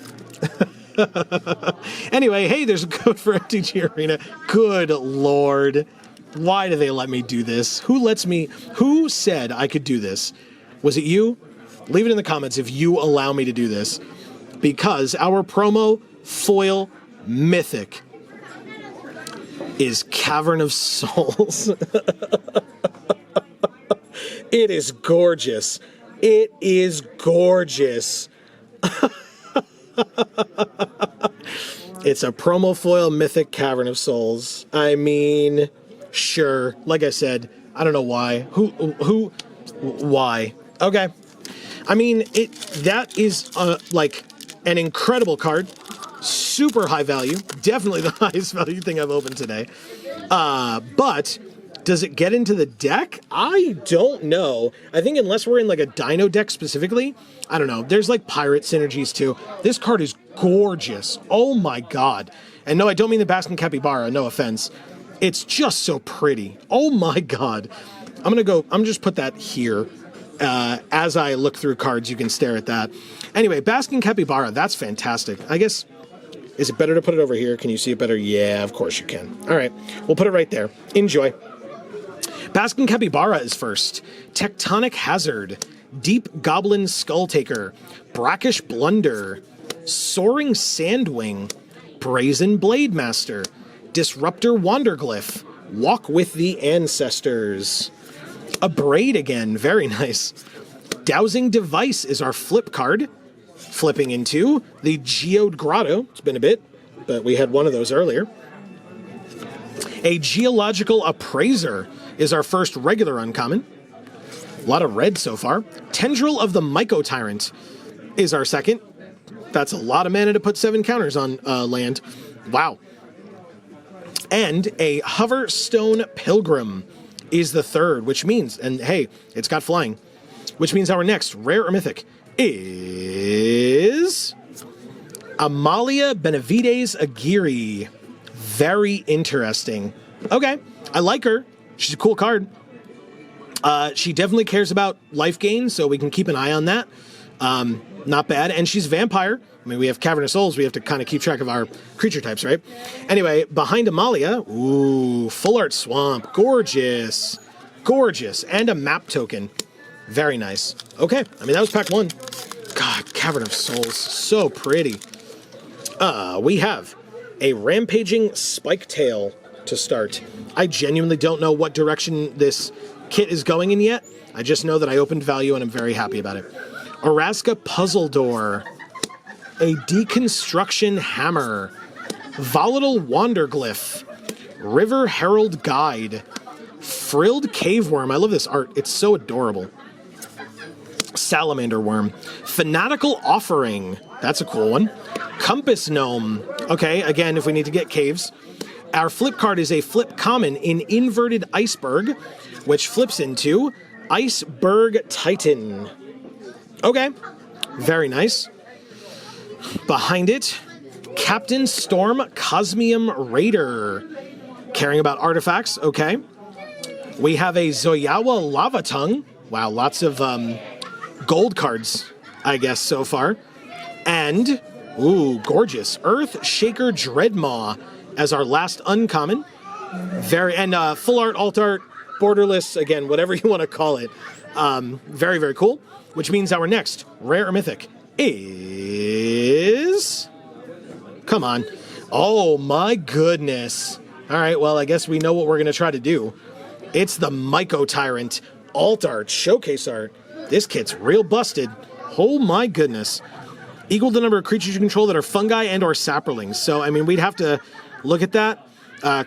Anyway, hey, there's a code for MTG Arena. Good lord. Why do they let me do this? Who said I could do this? Was it you? Leave it in the comments if you allow me to do this. Because our promo foil mythic is Cavern of Souls. It is gorgeous. It is gorgeous. It's a promo foil mythic Cavern of Souls. I mean, sure. Like I said, I don't know why. Why? Okay. I mean, that is like an incredible card. Super high value. Definitely the highest value thing I've opened today. But does it get into the deck? I don't know. I think unless we're in like a Dino deck specifically, I don't know. There's like pirate synergies too. This card is gorgeous. Oh my god. And no, I don't mean the Basking Capybara, no offense. It's just so pretty. Oh my god. I'm just put that here. As I look through cards, you can stare at that. Anyway, Basking Capybara, that's fantastic. I guess, is it better to put it over here? Can you see it better? Yeah, of course you can. All right, we'll put it right there. Enjoy. Basking Capybara is first. Tectonic Hazard, Deep Goblin Skulltaker, Brackish Blunder, Soaring Sandwing, Brazen Blade Master, Disruptor Wanderglyph, Walk with the Ancestors. A Braid again, very nice. Dowsing Device is our flip card. Flipping into the Geode Grotto. It's been a bit, but we had one of those earlier. A Geological Appraiser is our first regular uncommon. A lot of red so far. Tendril of the Myco Tyrant is our second. That's a lot of mana to put 7 counters on land. Wow. And a Hoverstone Pilgrim is the third, which means, and hey, it's got flying, which means our next rare or mythic is Amalia Benavides Aguirre. Very interesting. Okay, I like her. She's a cool card. She definitely cares about life gain, so we can keep an eye on that. Not bad. And she's vampire. I mean, we have Cavernous Souls. We have to kind of keep track of our creature types, right? Anyway, behind Amalia, ooh, Full Art Swamp. Gorgeous. Gorgeous. And a map token. Very nice. Okay, I mean, that was pack 1. God, Cavern of Souls. So pretty. We have a Rampaging Spiketail to start. I genuinely don't know what direction this kit is going in yet. I just know that I opened value and I'm very happy about it. Araska Puzzle Door. A Deconstruction Hammer. Volatile Wanderglyph. River Herald Guide. Frilled Caveworm. I love this art. It's so adorable. Salamander Worm. Fanatical Offering. That's a cool one. Compass Gnome. Okay, again, if we need to get caves. Our flip card is a flip common in Inverted Iceberg, which flips into Iceberg Titan. Okay, very nice. Behind it, Captain Storm Cosmium Raider. Caring about artifacts, okay. We have a Zoyawa Lava Tongue. Wow, lots of gold cards, I guess, so far. And, ooh, gorgeous. Earth Shaker Dreadmaw as our last uncommon. Full art, alt art, borderless, again, whatever you want to call it. Very, very cool. Which means our next rare or mythic is... Come on. Oh, my goodness. All right, well, I guess we know what we're going to try to do. It's the Myco Tyrant alt art, showcase art. This kit's real busted. Oh, my goodness. Equal the number of creatures you control that are fungi and or saprolings. So, I mean, we'd have to look at that.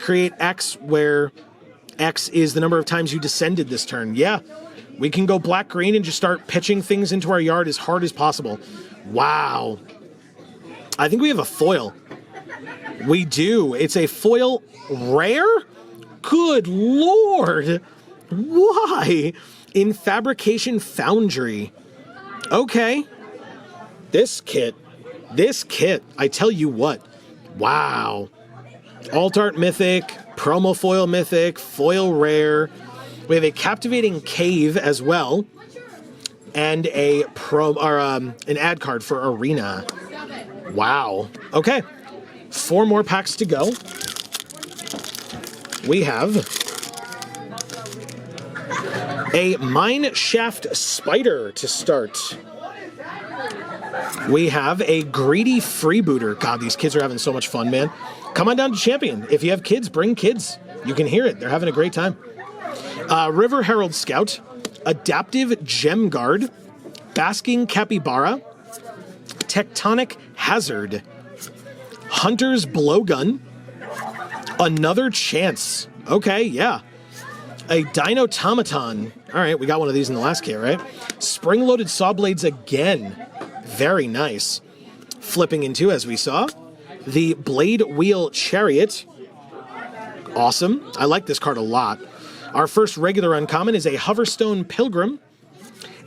Create X, where X is the number of times you descended this turn. Yeah. We can go black-green and just start pitching things into our yard as hard as possible. Wow. I think we have a foil. We do. It's a foil rare? Good Lord. Why? In Fabrication Foundry. Okay. This kit, I tell you what. Wow. Alt Art Mythic, Promo Foil Mythic, Foil Rare. We have a Captivating Cave as well, and an ad card for Arena. Wow. Okay, 4 more packs to go. We have a Mine Shaft Spider to start. We have a Greedy Freebooter. God, these kids are having so much fun, man. Come on down to Champion. If you have kids, bring kids. You can hear it. They're having a great time. River Herald Scout, Adaptive Gem Guard, Basking Capybara, Tectonic Hazard, Hunter's Blowgun, Another Chance. Okay, yeah. A Dinotomaton. All right, we got one of these in the last kit, right? Spring-loaded saw blades again. Very nice. Flipping into, as we saw, the Blade Wheel Chariot. Awesome. I like this card a lot. Our first regular uncommon is a Hoverstone Pilgrim,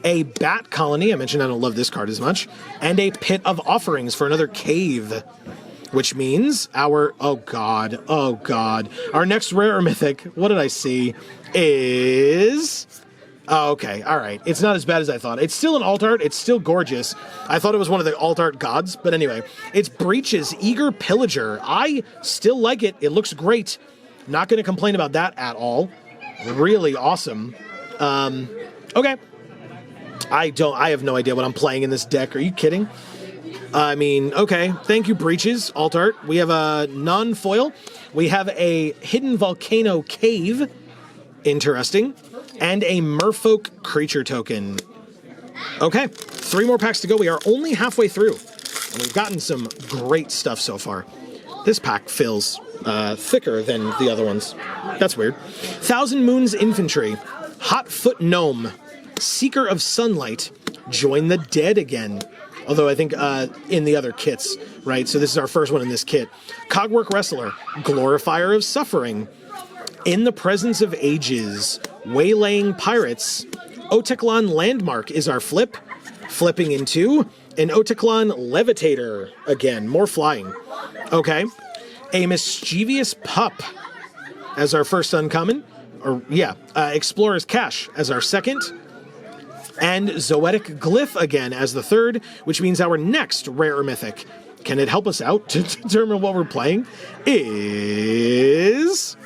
a Bat Colony. I mentioned I don't love this card as much. And a Pit of Offerings for another cave. Which means our, oh god, our next rare or mythic, what did I see, is, oh, okay, all right, it's not as bad as I thought. It's still an alt art, it's still gorgeous. I thought it was one of the alt art gods, but anyway, it's Breach's Eager Pillager. I still like it, it looks great. Not going to complain about that at all. Really awesome. Okay. I have no idea what I'm playing in this deck, are you kidding? I mean, okay, thank you, Breaches, alt art. We have a non-foil. We have a Hidden Volcano Cave, interesting, and a Merfolk Creature Token. Okay, 3 more packs to go. We are only halfway through, and we've gotten some great stuff so far. This pack feels thicker than the other ones. That's weird. Thousand Moons Infantry, Hotfoot Gnome, Seeker of Sunlight, Join the Dead Again. Although I think in the other kits, right? So this is our first one in this kit. Cogwork Wrestler, Glorifier of Suffering, In the Presence of Ages, Waylaying Pirates, Ixalan Landmark is our flip. Flipping into an Ixalan Levitator. Again, more flying. Okay. A Mischievous Pup as our first uncommon. Or, yeah, Explorer's Cache as our second. And Zoetic Glyph again as the third, which means our next rare or mythic, can it help us out to determine what we're playing, is...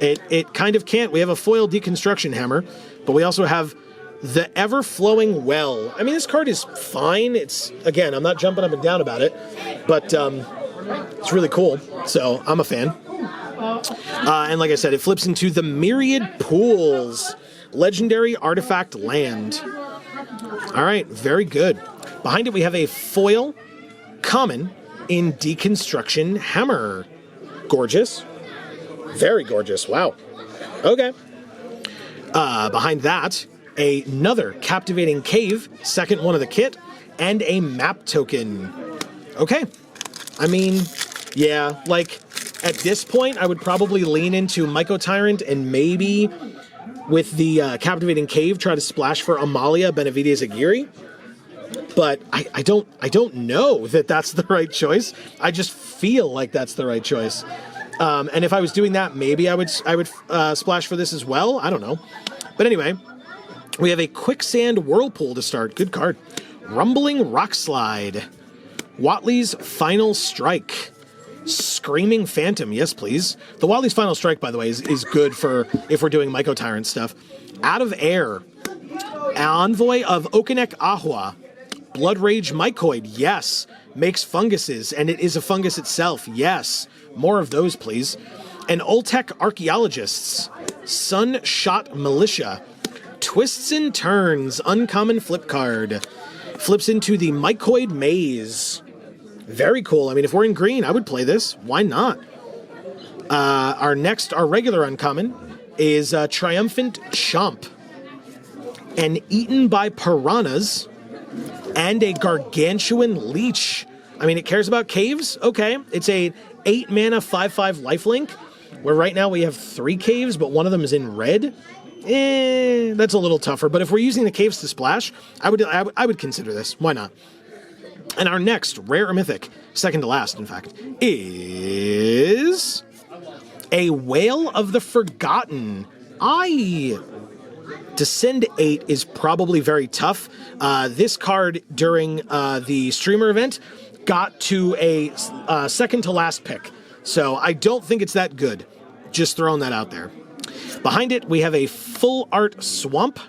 It kind of can't. We have a foil Deconstruction Hammer, but we also have the Ever-Flowing Well. I mean, this card is fine. It's, again, I'm not jumping up and down about it, but it's really cool, so I'm a fan. And like I said, it flips into the Myriad Pools. Legendary Artifact Land. All right, very good. Behind it, we have a foil common in Deconstruction Hammer. Gorgeous. Very gorgeous. Wow. Okay. Behind that, another Captivating Cave, second one of the kit, and a map token. Okay. I mean, yeah, like, at this point, I would probably lean into Myco Tyrant and maybe... with the Captivating Cave, try to splash for Amalia Benavides Aguirre. But I don't know that that's the right choice. I just feel like that's the right choice. And if I was doing that, maybe I would splash for this as well. I don't know. But anyway, we have a Quicksand Whirlpool to start. Good card. Rumbling Rock Slide. Watley's Final Strike. Screaming Phantom, yes please. The Watley's Final Strike, by the way, is good for if we're doing Myco Tyrant stuff. Out of Air. Envoy of Okinek Ahua. Blood Rage Mycoid, yes. Makes funguses, and it is a fungus itself, yes. More of those, please. And Oltec Archaeologists. Sunshot Militia. Twists and Turns, uncommon flip card. Flips into the Mycoid Maze. Very cool. I mean, if we're in green, I would play this. Why not? Our regular uncommon is Triumphant Chomp. And Eaten by Piranhas. And a Gargantuan Leech. I mean, it cares about caves? Okay. It's a 8 mana 5/5 lifelink, where right now we have 3 caves, but one of them is in red. That's a little tougher. But if we're using the caves to splash, I would consider this. Why not? And our next rare or mythic, second to last, in fact, is a Whale of the Forgotten. Descend 8 is probably very tough. This card during the streamer event got to a second to last pick. So I don't think it's that good. Just throwing that out there. Behind it, we have a full art Swamp.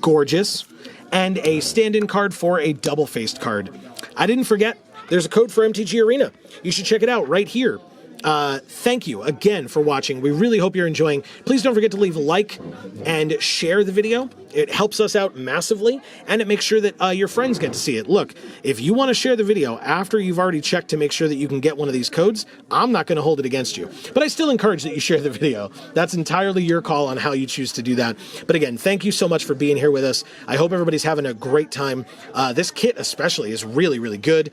Gorgeous. And a stand-in card for a double-faced card. I didn't forget, there's a code for MTG Arena. You should check it out right here. Thank you again for watching. We really hope you're enjoying. Please don't forget to leave a like and share the video. It helps us out massively, and it makes sure that your friends get to see it. Look, if you want to share the video after you've already checked to make sure that you can get one of these codes, I'm not going to hold it against you. But I still encourage that you share the video. That's entirely your call on how you choose to do that. But again, thank you so much for being here with us. I hope everybody's having a great time. This kit especially is really, really good.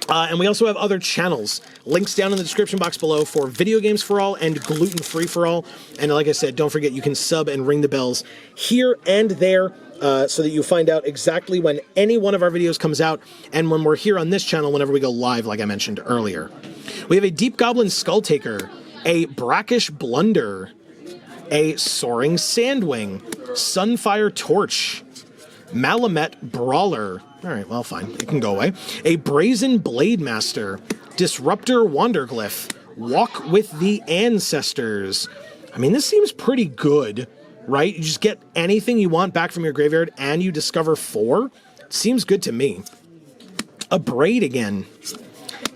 And we also have other channels. Links down in the description box below for Video Games for All and Gluten Free for All. And like I said, don't forget you can sub and ring the bells here and there so that you find out exactly when any one of our videos comes out and when we're here on this channel whenever we go live, like I mentioned earlier. We have a Deep Goblin Skull Taker, a Brackish Blunder, a Soaring Sandwing, Sunfire Torch, Malamet Brawler. All right, well, fine. It can go away. A Brazen Blade Master, Disruptor Wanderglyph, Walk with the Ancestors. I mean, this seems pretty good, right? You just get anything you want back from your graveyard and you discover 4. Seems good to me. A Braid again.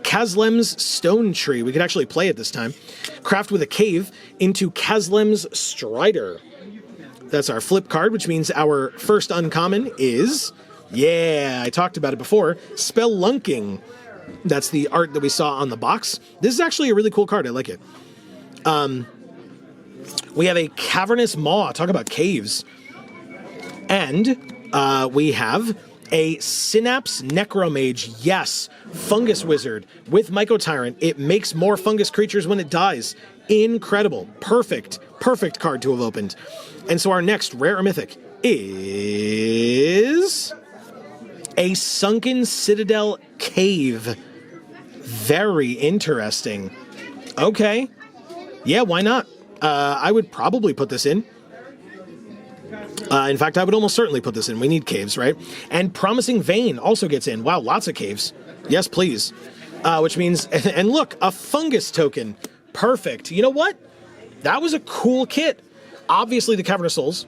Kazlem's Stone Tree. We could actually play it this time. Craft with a Cave into Kazlem's Strider. That's our flip card, which means our first uncommon is, yeah, I talked about it before, Spelunking. That's the art that we saw on the box. This is actually a really cool card. I like it. We have a Cavernous Maw. Talk about caves. And we have a Synapse Necromage. Yes, Fungus Wizard with Myco Tyrant. It makes more fungus creatures when it dies. Incredible. Perfect. Perfect card to have opened. And so our next rare or mythic is a Sunken Citadel Cave. Very interesting. Okay. Yeah, why not? I would probably put this in. In fact, I would almost certainly put this in. We need caves, right? And Promising Vein also gets in. Wow, lots of caves. Yes, please. Which means, and look, a fungus token. Perfect. You know what? That was a cool kit. Obviously the Cavern of Souls,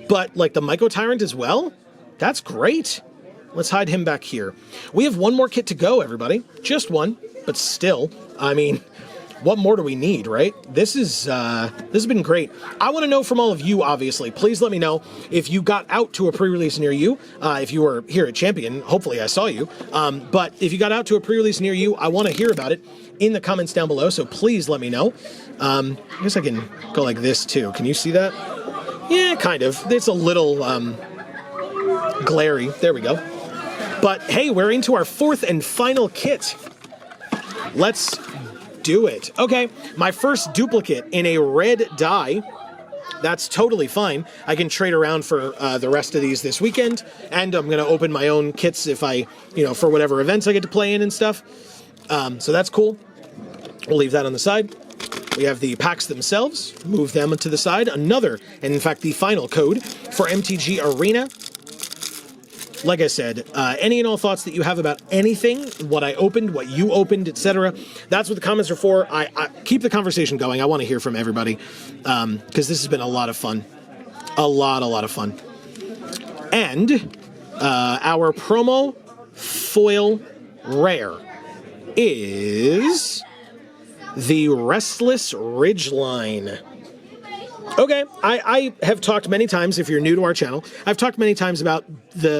but like the Myco Tyrant as well? That's great. Let's hide him back here. We have one more kit to go, everybody. Just one, but still, I mean, what more do we need, right? This has been great. I want to know from all of you, obviously. Please let me know if you got out to a pre-release near you. If you were here at Champion, hopefully I saw you. But if you got out to a pre-release near you, I want to hear about it in the comments down below, so please let me know. I guess I can go like this too. Can you see that? Yeah, kind of. It's a little glary. There we go. But hey, we're into our 4th and final kit. Let's do it. Okay, my first duplicate in a red die. That's totally fine. I can trade around for the rest of these this weekend, and I'm going to open my own kits if I, for whatever events I get to play in and stuff. So that's cool. We'll leave that on the side. We have the packs themselves. Move them to the side. Another, and in fact, the final code for MTG Arena. Like I said, any and all thoughts that you have about anything, what I opened, what you opened, etc., that's what the comments are for. I keep the conversation going. I want to hear from everybody because this has been a lot of fun. A lot of fun. And our promo foil rare is the Restless Ridgeline. Okay, I have talked many times, if you're new to our channel, I've talked many times about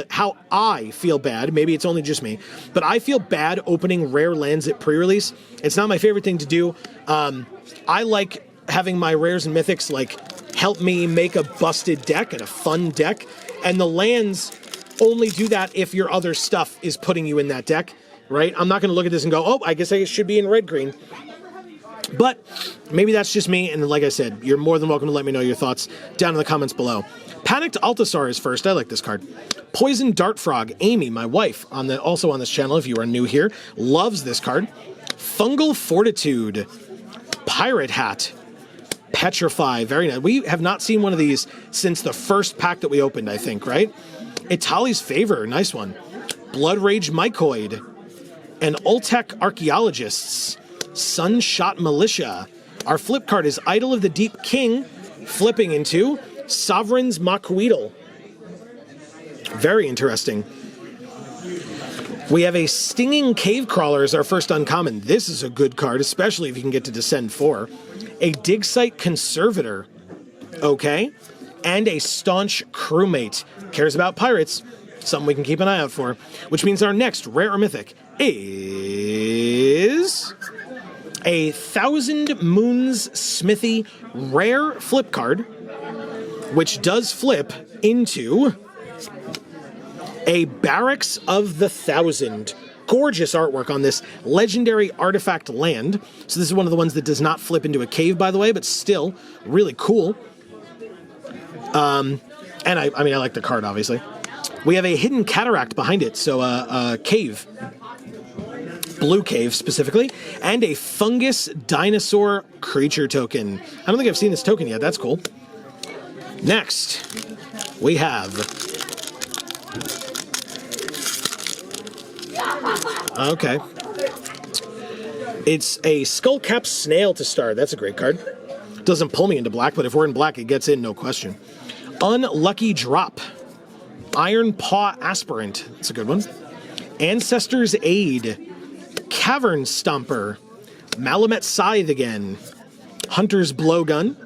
how I feel bad. Maybe it's only just me, but I feel bad opening rare lands at pre-release. It's not my favorite thing to do. I like having my rares and mythics help me make a busted deck and a fun deck, and the lands only do that if your other stuff is putting you in that deck, right? I'm not going to look at this and go, oh, I guess I should be in red-green. But maybe that's just me, and like I said, you're more than welcome to let me know your thoughts down in the comments below. Panicked Altasar is first. I like this card. Poison Dart Frog. Amy, my wife, also on this channel, if you are new here, loves this card. Fungal Fortitude. Pirate Hat. Petrify. Very nice. We have not seen one of these since the first pack that we opened, I think, right? Itali's Favor. Nice one. Blood Rage Mycoid. And Ultec Archaeologists. Sunshot Militia. Our flip card is Idol of the Deep King, flipping into Sovereign's Makuidal. Very interesting. We have a Stinging Cave Crawler as our first uncommon. This is a good card, especially if you can get to Descend 4. A Dig Site Conservator. Okay. And a Staunch Crewmate. Cares about pirates. Something we can keep an eye out for. Which means our next rare or mythic is a Thousand Moons Smithy rare flip card, which does flip into a Barracks of the Thousand. Gorgeous artwork on this legendary artifact land. So this is one of the ones that does not flip into a cave, by the way, but still really cool. And I like the card, obviously. We have a Hidden Cataract behind it, so a cave. Blue cave, specifically. And a Fungus Dinosaur Creature token. I don't think I've seen this token yet. That's cool. Next, we have... Okay. It's a Skullcap Snail to start. That's a great card. Doesn't pull me into black, but if we're in black, it gets in, no question. Unlucky Drop. Iron Paw Aspirant. That's a good one. Ancestor's Aid. Caverns Stomper. Malamet Scythe again. Hunter's Blowgun.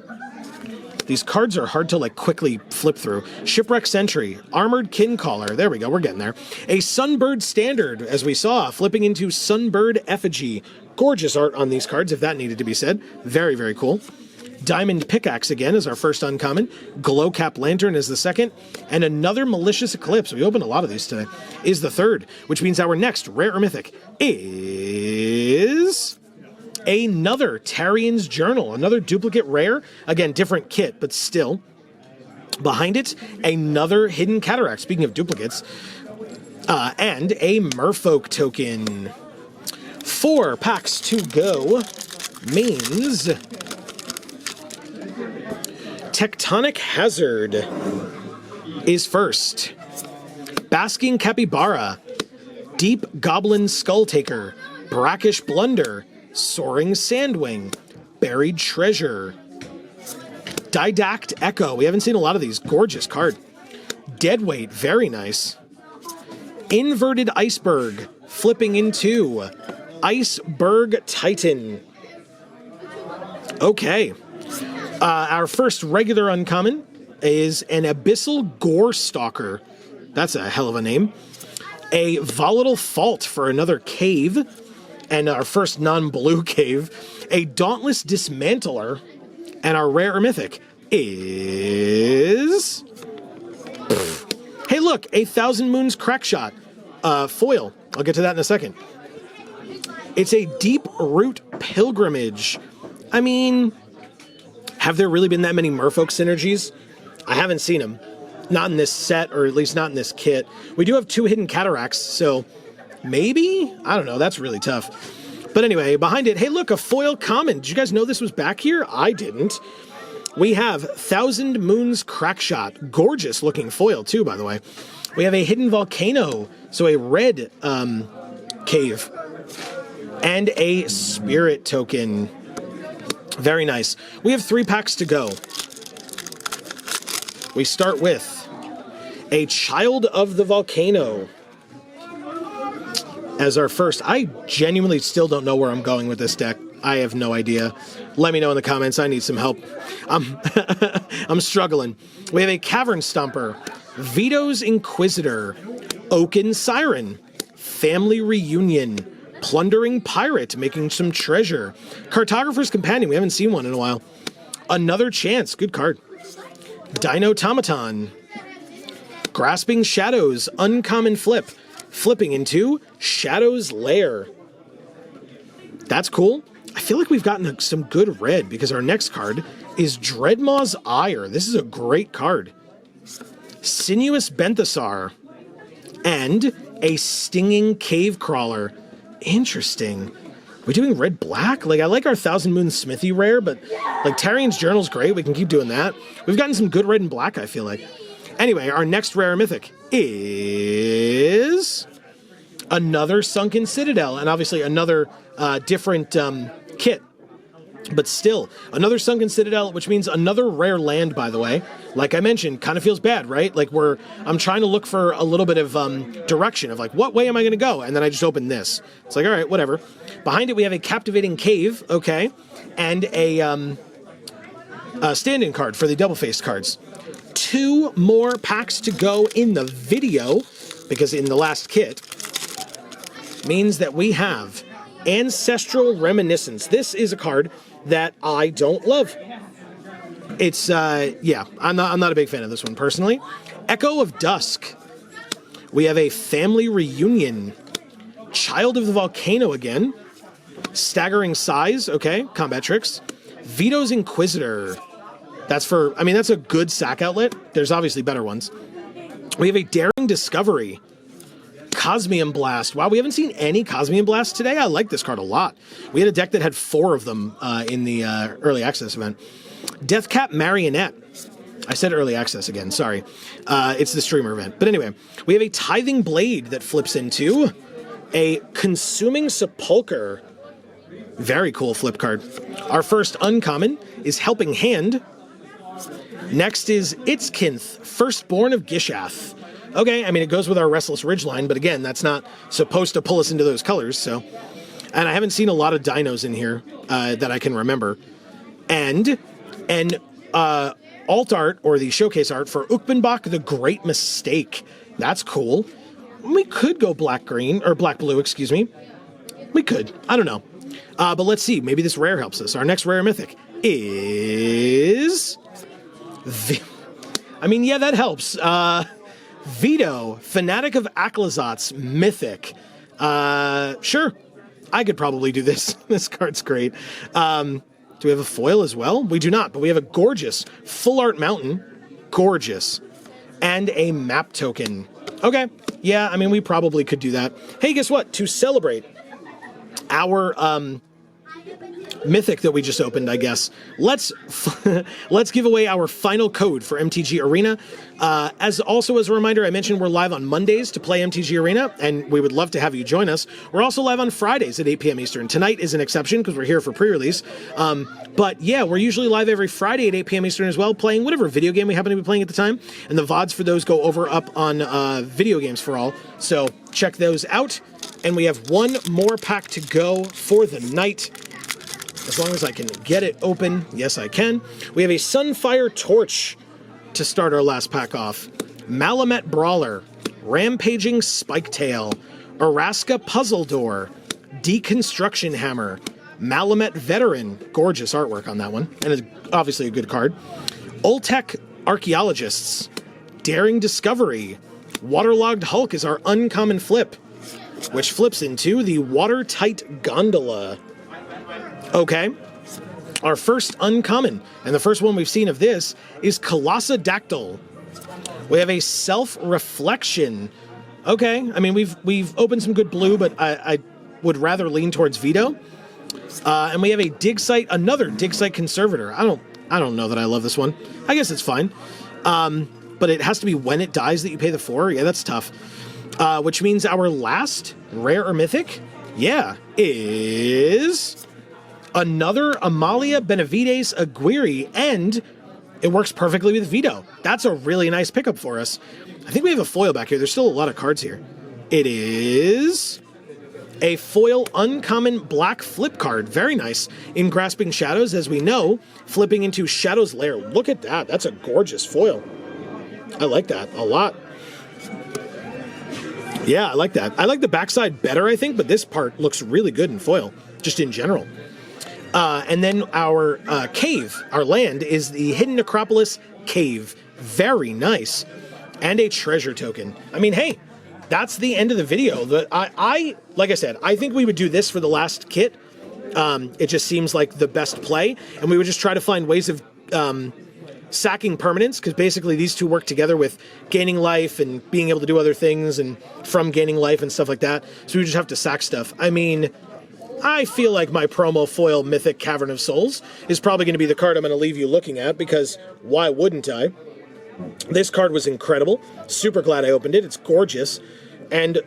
These cards are hard to quickly flip through. Shipwreck Sentry, Armored Kincaller. There we go, we're getting there. A Sunbird Standard, as we saw, flipping into Sunbird Effigy. Gorgeous art on these cards, if that needed to be said. Very, very cool. Diamond Pickaxe again is our first uncommon. Glowcap Lantern is the second. And another Malicious Eclipse, we opened a lot of these today, is the third. Which means our next rare or mythic is... another Tarian's Journal, another duplicate rare. Again, different kit, but still. Behind it, another Hidden Cataract, speaking of duplicates. And a Merfolk token. 4 packs to go means... Tectonic Hazard is first. Basking Capybara. Deep Goblin Skulltaker. Brackish Blunder. Soaring Sandwing, Buried Treasure, Didact Echo. We haven't seen a lot of these. Gorgeous card. Deadweight, very nice. Inverted Iceberg, flipping into Iceberg Titan. Okay. Our first regular uncommon is an Abyssal Gore Stalker. That's a hell of a name. A Volatile Fault for another cave. And our first non-blue cave, a Dauntless Dismantler, and our rare or mythic is... Hey look, a Thousand Moons Crackshot, foil. I'll get to that in a second. It's a Deep Root Pilgrimage. I mean, have there really been that many Merfolk synergies? I haven't seen them. Not in this set, or at least not in this kit. We do have 2 Hidden Cataracts, so... maybe? I don't know. That's really tough. But anyway, behind it, hey, look, a foil common. Did you guys know this was back here? I didn't. We have Thousand Moons Crackshot. Gorgeous looking foil, too, by the way. We have a Hidden Volcano, so a red cave. And a Spirit token. Very nice. We have 3 packs to go. We start with a Child of the Volcano as our first. I genuinely still don't know where I'm going with this deck. I have no idea. Let me know in the comments. I need some help. I'm struggling. We have a Cavern Stomper, Vito's Inquisitor, Oaken Siren, Family Reunion, Plundering Pirate, making some treasure, Cartographer's Companion. We haven't seen one in a while. Another Chance. Good card. Dinotomaton, Grasping Shadows, uncommon flip. Flipping into Shadow's Lair. That's cool. I feel like we've gotten some good red because our next card is Dreadmaw's Ire. This is a great card. Sinuous Benthasar. And a Stinging Cave Crawler. Interesting. We doing red-black? I like our Thousand Moon Smithy rare, but Tarian's Journal's great. We can keep doing that. We've gotten some good red and black, I feel like. Anyway, our next rare mythic is another Sunken Citadel, and obviously another different kit. But still, another Sunken Citadel, which means another rare land, by the way. Like I mentioned, kind of feels bad, right? Like I'm trying to look for a little bit of direction of like, what way am I going to go? And then I just open this. It's like, all right, whatever. Behind it, we have a Captivating Cave, okay, and a stand-in card for the double-faced cards. 2 more packs to go in the video, because in the last kit, means that we have Ancestral Reminiscence. This is a card that I don't love. It's, yeah, I'm not a big fan of this one, personally. Echo of Dusk. We have a Family Reunion. Child of the Volcano again. Staggering Size, okay, Combat Tricks. Vito's Inquisitor. That's a good sack outlet. There's obviously better ones. We have a Daring Discovery. Cosmium Blast. Wow, we haven't seen any Cosmium Blast today. I like this card a lot. We had a deck that had 4 of them in the early access event. Deathcap Marionette. I said early access again, sorry. It's the streamer event. But anyway, we have a Tithing Blade that flips into a Consuming Sepulcher. Very cool flip card. Our first uncommon is Helping Hand. Next is Itzkinth, Firstborn of Gishath. Okay, I mean, it goes with our Restless Ridgeline, but again, that's not supposed to pull us into those colors, so. And I haven't seen a lot of dinos in here that I can remember. And an alt art, or the showcase art, for Ukbenbach, The Great Mistake. That's cool. We could go black-green, or black-blue, excuse me. We could. I don't know. But let's see. Maybe this rare helps us. Our next rare mythic is... I mean, yeah, that helps. Vito, Fanatic of Aclazotz, Mythic. Sure, I could probably do this. This card's great. Do we have a foil as well? We do not, but we have a gorgeous Full Art Mountain. Gorgeous. And a map token. Okay, yeah, I mean, we probably could do that. Hey, guess what? To celebrate our mythic that we just opened, I guess, let's give away our final code for MTG Arena. As a reminder, I mentioned we're live on Mondays to play MTG Arena, and we would love to have you join us. We're also live on Fridays at 8 p.m. Eastern. Tonight is an exception because we're here for pre-release. But yeah, we're usually live every Friday at 8 p.m. Eastern as well, playing whatever video game we happen to be playing at the time. And the VODs for those go over up on Video Games for All. So check those out. And we have 1 more pack to go for the night. As long as I can get it open. Yes, I can. We have a Sunfire Torch to start our last pack off. Malamet Brawler, Rampaging Spiketail, Araska Puzzle Door, Deconstruction Hammer, Malamet Veteran, gorgeous artwork on that one, and it's obviously a good card. Oltec Archaeologists, Daring Discovery, Waterlogged Hulk is our uncommon flip, which flips into the Watertight Gondola. Okay, our first uncommon, and the first one we've seen of this, is Colossadactyl. We have a Self-Reflection. Okay, I mean, we've opened some good blue, but I would rather lean towards Vito. And we have a another Dig Site Conservator. I don't know that I love this one. I guess it's fine. But it has to be when it dies that you pay the 4. Yeah, that's tough. Which means our last rare or mythic, yeah, is another Amalia Benavides Aguirre, and it works perfectly with Vito. That's a really nice pickup for us. I think we have a foil back here. There's still a lot of cards here. It is a foil uncommon black flip card. Very nice. In Grasping Shadows, as we know, flipping into Shadow's Lair. Look at that. That's a gorgeous foil. I like that a lot. Yeah, I like that. I like the backside better, I think, but this part looks really good in foil, just in general. And then our cave, our land, is the Hidden Necropolis Cave. Very nice. And a treasure token. I mean, hey, that's the end of the video. Like I said, I think we would do this for the last kit. It just seems like the best play. And we would just try to find ways of sacking permanence, because basically these two work together with gaining life and being able to do other things and from gaining life and stuff like that. So we just have to sack stuff. I mean, I feel like my promo foil Mythic Cavern of Souls is probably going to be the card I'm going to leave you looking at, because why wouldn't I? This card was incredible. Super glad I opened it. It's gorgeous. and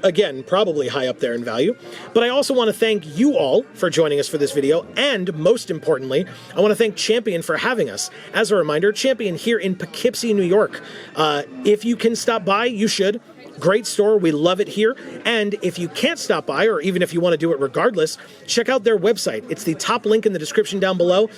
again, probably high up there in value. But I also want to thank you all for joining us for this video, and most importantly, I want to thank Champion for having us. As a reminder, Champion here in Poughkeepsie, New York. If you can stop by, you should. Great store, we love it here. And if you can't stop by, or even if you want to do it regardless, check out their website. It's the top link in the description down below,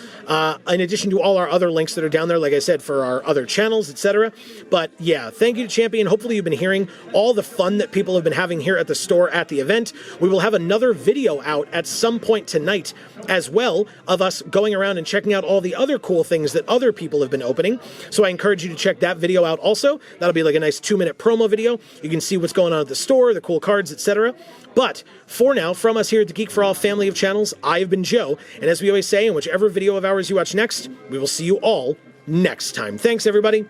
in addition to all our other links that are down there, like I said, for our other channels, etc. But yeah, thank you to Champion. Hopefully you've been hearing all the fun that people have been having here at the store at the event. We will have another video out at some point tonight as well of us going around and checking out all the other cool things that other people have been opening. So I encourage you to check that video out also. That'll be like a nice 2-minute promo video. You can see what's going on at the store, the cool cards, etc. But for now, from us here at the Geek for All family of channels, I have been Joe, and as we always say, in whichever video of ours you watch next, we will see you all next time. Thanks, everybody.